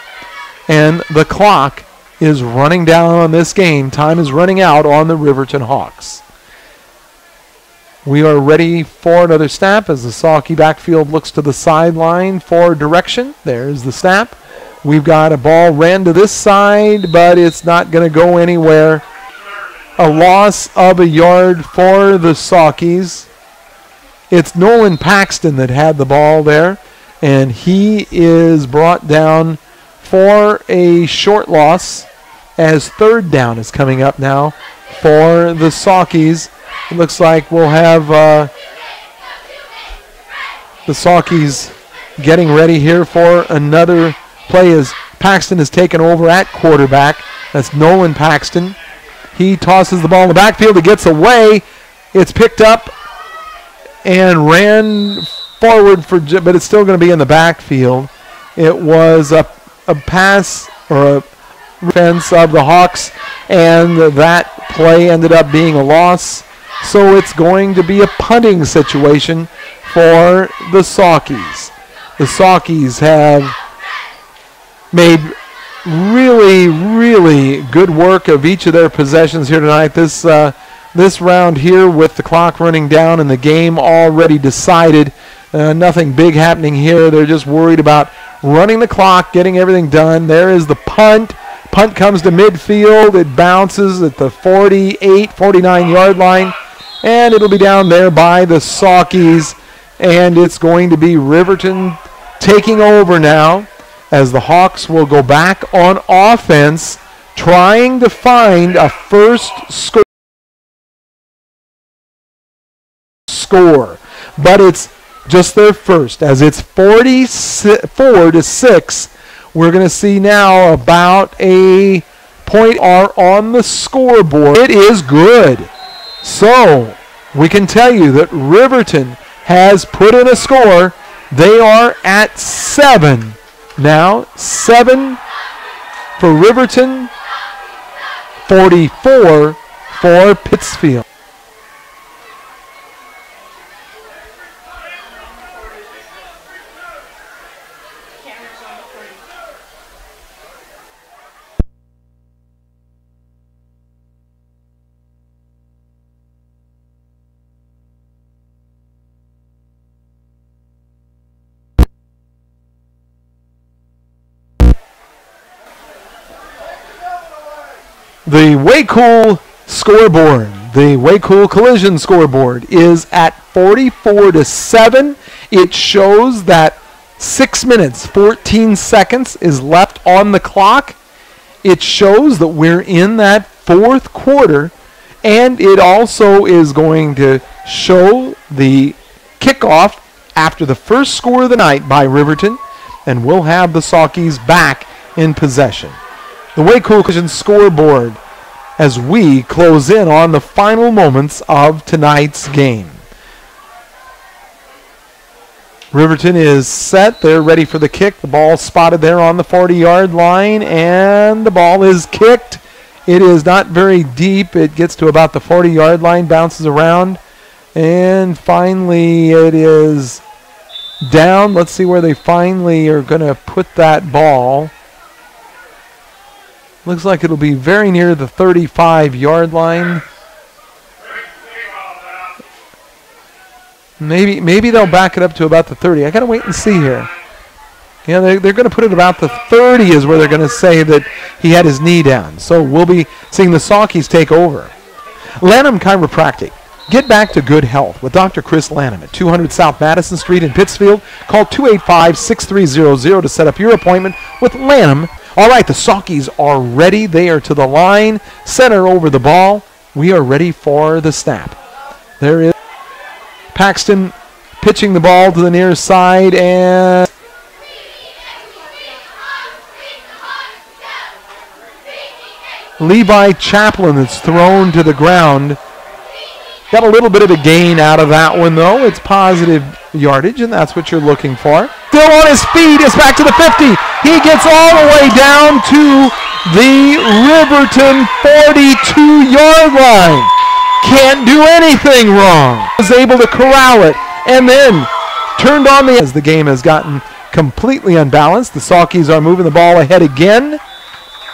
and the clock is running down on this game. Time is running out on the Riverton Hawks. We are ready for another snap as the Saukey backfield looks to the sideline for direction. There's the snap. We've got a ball ran to this side, but it's not going to go anywhere. A loss of a yard for the Saukeys. It's Nolan Paxton that had the ball there, and he is brought down for a short loss as third down is coming up now for the Saukeys. It looks like we'll have the Saukeys getting ready here for another play as Paxton is taken over at quarterback. That's Nolan Paxton. He tosses the ball in the backfield. It gets away. It's picked up and ran forward but it's still going to be in the backfield. It was a pass or a defense of the Hawks, and that play ended up being a loss. So it's going to be a punting situation for the Saukeys. The Saukeys have made really, really good work of each of their possessions here tonight. This round here with the clock running down and the game already decided, nothing big happening here. They're just worried about running the clock, getting everything done. There is the punt. Punt comes to midfield. It bounces at the 48, 49-yard line. And it'll be down there by the Saukeys. And it's going to be Riverton taking over now as the Hawks will go back on offense, trying to find a first score. But it's just their first, as it's 44-6. We're going to see now about a point on the scoreboard. It is good. So we can tell you that Riverton has put in a score. They are at 7 now. 7 for Riverton, 44 for Pittsfield. The Way Cool scoreboard, the Way Cool Collision scoreboard is at 44-7. It shows that 6 minutes, 14 seconds is left on the clock. It shows that we're in that fourth quarter, and it also is going to show the kickoff after the first score of the night by Riverton, and we'll have the Saukeys back in possession. The Way Cool Collision scoreboard as we close in on the final moments of tonight's game. Riverton is set. They're ready for the kick. The ball spotted there on the 40-yard line, and the ball is kicked. It is not very deep. It gets to about the 40-yard line, bounces around, and finally it is down. Let's see where they finally are going to put that ball. Looks like it'll be very near the 35-yard line. Maybe they'll back it up to about the 30. I got to wait and see here. Yeah, they're going to put it about the 30 is where they're going to say that he had his knee down. So we'll be seeing the Saukeys take over. Lanham Chiropractic. Get back to good health with Dr. Chris Lanham at 200 South Madison Street in Pittsfield. Call 285-6300 to set up your appointment with Lanham. All right, the Saukeys are ready. They are to the line. Center over the ball. We are ready for the snap. There is Paxton pitching the ball to the near side, and Levi Chaplin that's thrown to the ground. Got a little bit of a gain out of that one, though. It's positive yardage, and that's what you're looking for. Still on his feet. It's back to the 50. He gets all the way down to the Riverton 42-yard line. Can't do anything wrong. Was able to corral it, and then turned on as the game has gotten completely unbalanced. The Saukeys are moving the ball ahead again.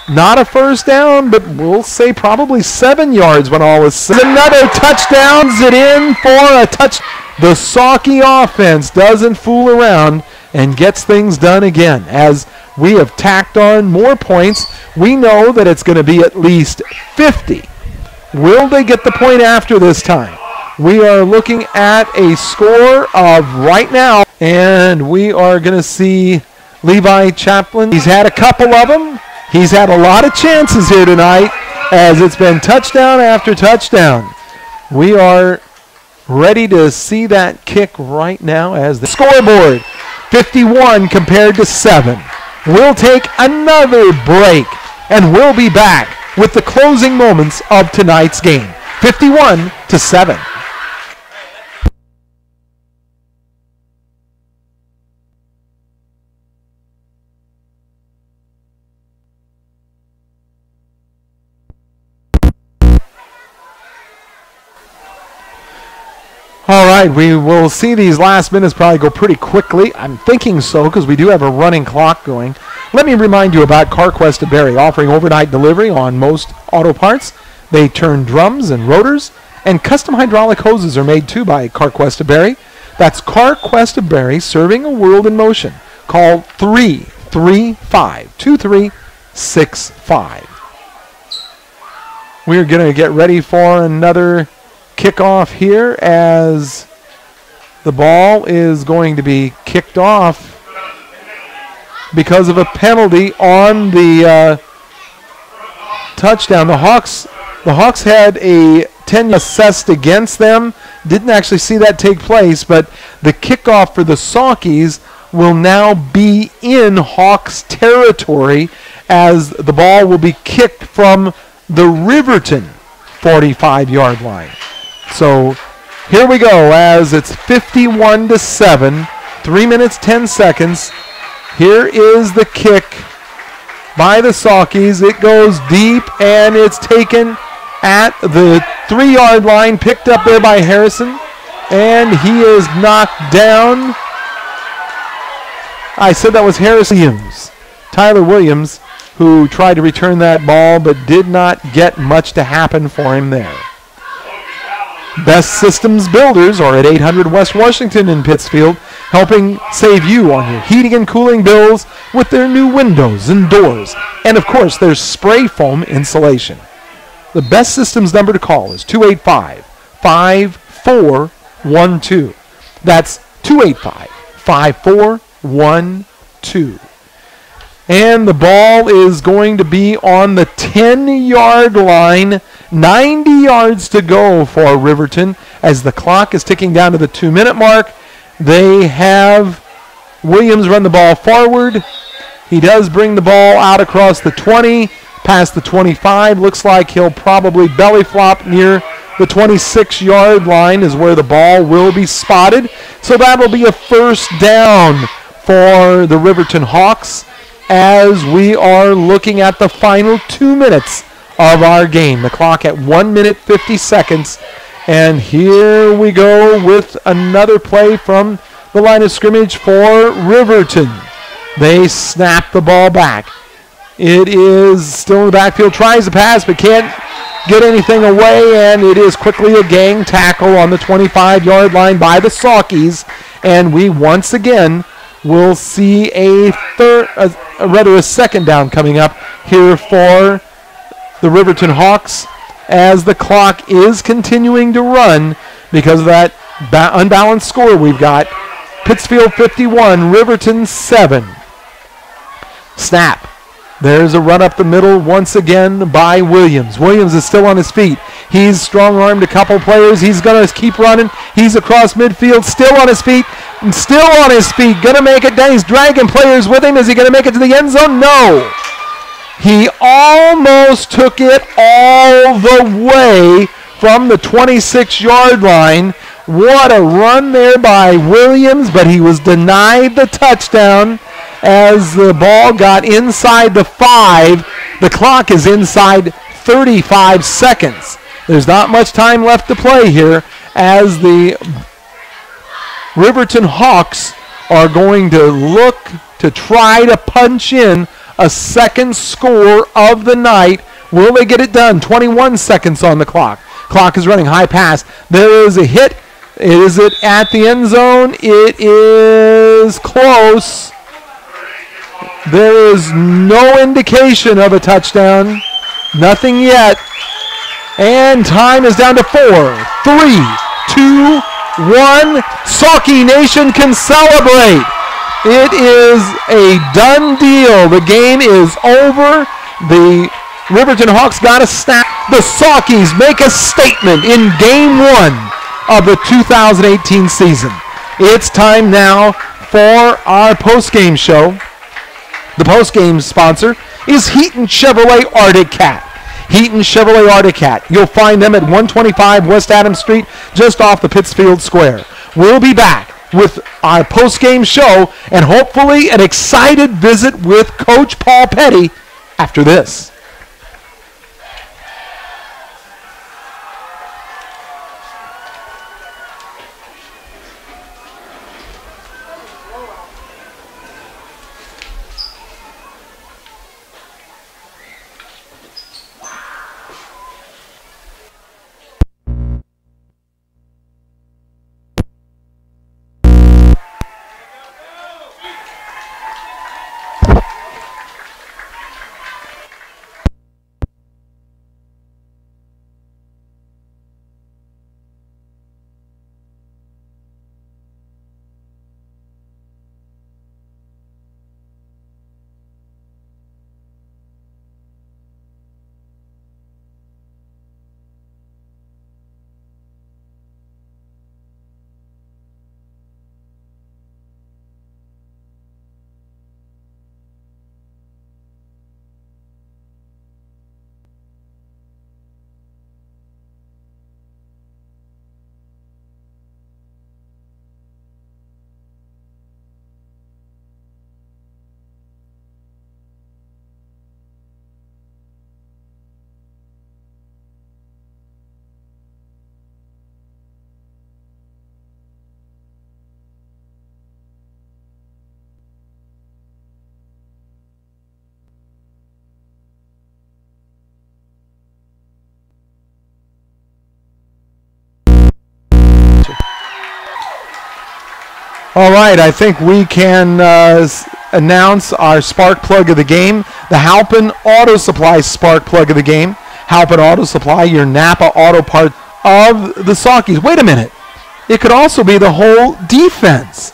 Not a first down, but we'll say probably 7 yards when all is said. Another touchdowns it in for a touch. The Saukey offense doesn't fool around and gets things done again. As we have tacked on more points, we know that it's going to be at least 50. Will they get the point after this time? We are looking at a score of right now, and we are going to see Levi Chaplin. He's had a couple of them. He's had a lot of chances here tonight as it's been touchdown after touchdown. We are ready to see that kick right now as the scoreboard, 51 compared to 7. We'll take another break, and we'll be back with the closing moments of tonight's game, 51-7. All right, we will see these last minutes probably go pretty quickly. I'm thinking so because we do have a running clock going. Let me remind you about CarQuest of Barrie, offering overnight delivery on most auto parts. They turn drums and rotors, and custom hydraulic hoses are made too by CarQuest of Barrie. That's CarQuest of Barrie, serving a world in motion. Call 335-2365. We're going to get ready for another kickoff here as the ball is going to be kicked off because of a penalty on the touchdown. The Hawks had a 10 assessed against them. Didn't actually see that take place, but the kickoff for the Saukeys will now be in Hawks territory as the ball will be kicked from the Riverton 45-yard line. So here we go as it's 51-7, 3 minutes, 10 seconds. Here is the kick by the Saukeys. It goes deep, and it's taken at the 3-yard line, picked up there by Harrison, and he is knocked down. I said that was Harrison Williams, Tyler Williams, who tried to return that ball but did not get much to happen for him there. Best Systems Builders are at 800 West Washington in Pittsfield, helping save you on your heating and cooling bills with their new windows and doors, and of course their spray foam insulation. The Best Systems number to call is 285-5412. That's 285-5412. And the ball is going to be on the 10-yard line. 90 yards to go for Riverton as the clock is ticking down to the 2-minute mark. They have Williams run the ball forward. He does bring the ball out across the 20, past the 25. Looks like he'll probably belly flop near the 26-yard line is where the ball will be spotted. So that'll be a first down for the Riverton Hawks as we are looking at the final 2 minutes of our game. The clock at 1 minute 50 seconds. And here we go with another play from the line of scrimmage for Riverton. They snap the ball back. It is still in the backfield, tries to pass but can't get anything away, and it is quickly a gang tackle on the 25-yard line by the Saukeys. And we once again we'll see a second down coming up here for the Riverton Hawks as the clock is continuing to run because of that unbalanced score we've got. Pittsfield 51, Riverton 7. Snap. There's a run up the middle once again by Williams. Williams is still on his feet. He's strong-armed a couple players. He's going to keep running. He's across midfield, still on his feet. Still on his feet. Going to make it down. He's dragging players with him. Is he going to make it to the end zone? No. He almost took it all the way from the 26-yard line. What a run there by Williams, but he was denied the touchdown as the ball got inside the 5. The clock is inside 35 seconds. There's not much time left to play here as the Riverton Hawks are going to look to try to punch in a second score of the night. Will they get it done? 21 seconds on the clock. Clock is running. High pass. There is a hit. Is it at the end zone? It is close. There is no indication of a touchdown. Nothing yet. And time is down to 4, 3, 2, 1. Saukey Nation can celebrate. It is a done deal. The game is over. The Riverton Hawks got a snap. The Saukeys make a statement in Game 1 of the 2018 season. It's time now for our post-game show. The post-game sponsor is Heaton Chevrolet Arctic Cat. Heaton Chevrolet Arctic Cat. You'll find them at 125 West Adams Street, just off the Pittsfield Square. We'll be back with our post-game show and hopefully an excited visit with Coach Paul Petty after this. All right, I think we can announce our spark plug of the game, the Halpin Auto Supply spark plug of the game. Halpin Auto Supply, your Napa auto part of the Saukeys. Wait a minute. It could also be the whole defense.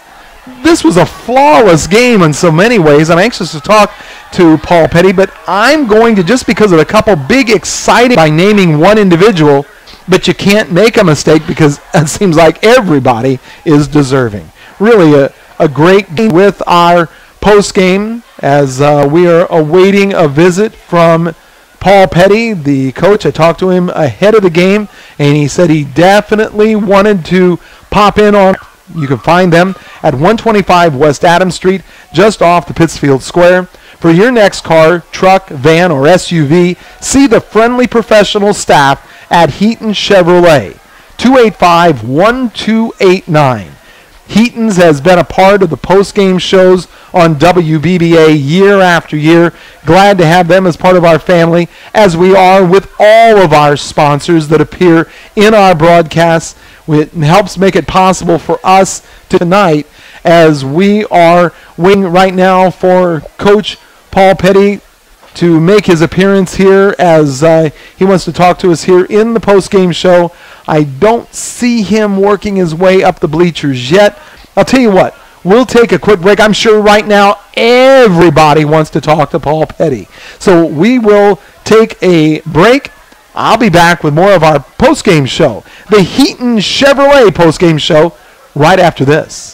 This was a flawless game in so many ways. I'm anxious to talk to Paul Petty, but I'm going to, just because of a couple big exciting, by naming one individual, but you can't make a mistake because it seems like everybody is deserving. Really a great game with our post game as we are awaiting a visit from Paul Petty, the coach. I talked to him ahead of the game, and he said he definitely wanted to pop in on. You can find them at 125 West Adams Street, just off the Pittsfield Square. For your next car, truck, van, or SUV, see the friendly professional staff at Heaton Chevrolet, 285-1289. Heaton's has been a part of the post-game shows on WBBA year after year. Glad to have them as part of our family, as we are with all of our sponsors that appear in our broadcasts. It helps make it possible for us tonight, as we are waiting right now for Coach Paul Petty to make his appearance here, as he wants to talk to us here in the post-game show. I don't see him working his way up the bleachers yet. I'll tell you what, we'll take a quick break. I'm sure right now everybody wants to talk to Paul Petty. So we will take a break. I'll be back with more of our post-game show, the Heaton Chevrolet post-game show, right after this.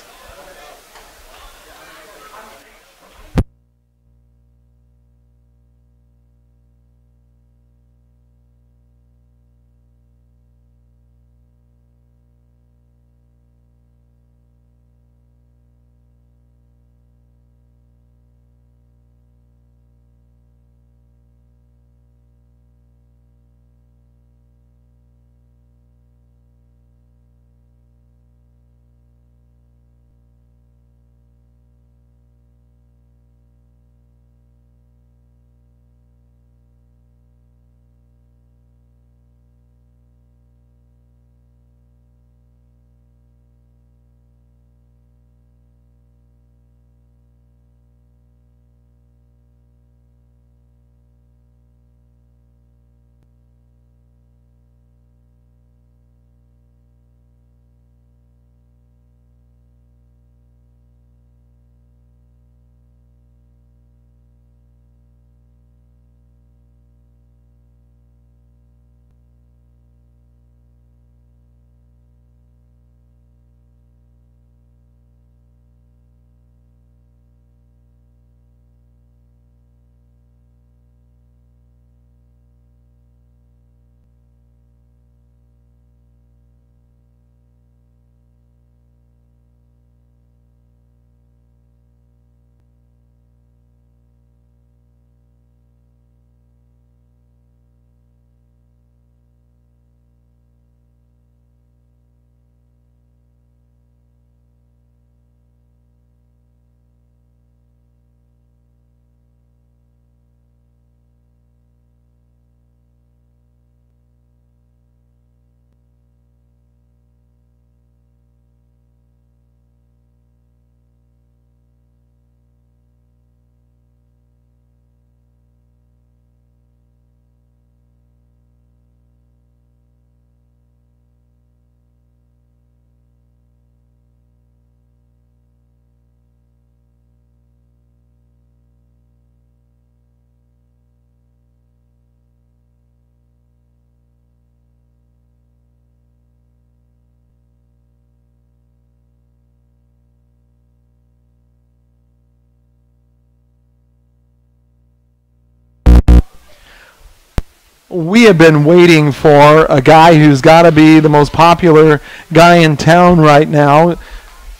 We have been waiting for a guy who's got to be the most popular guy in town right now.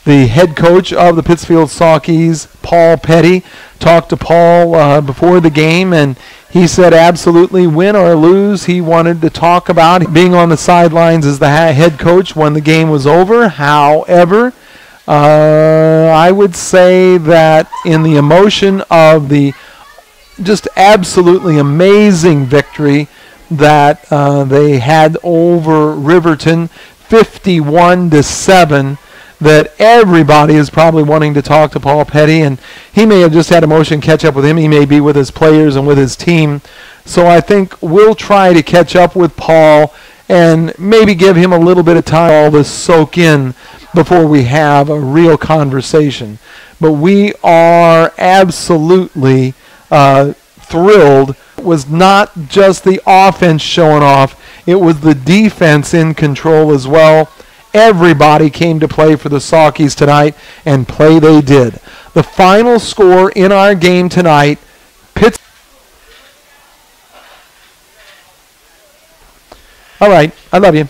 The head coach of the Pittsfield Sawkeys, Paul Petty, talked to Paul before the game, and he said absolutely, win or lose, he wanted to talk about being on the sidelines as the head coach when the game was over. However, I would say that in the emotion of the just absolutely amazing victory that they had over Riverton, 51-7, that everybody is probably wanting to talk to Paul Petty, and he may have just had emotion catch up with him. He may be with his players and with his team. So I think we'll try to catch up with Paul and maybe give him a little bit of time to all this soak in before we have a real conversation. But we are absolutely thrilled. It was not just the offense showing off, it was the defense in control as well. Everybody came to play for the Sawkeys tonight, and play they did. The final score in our game tonight, All right, I love you.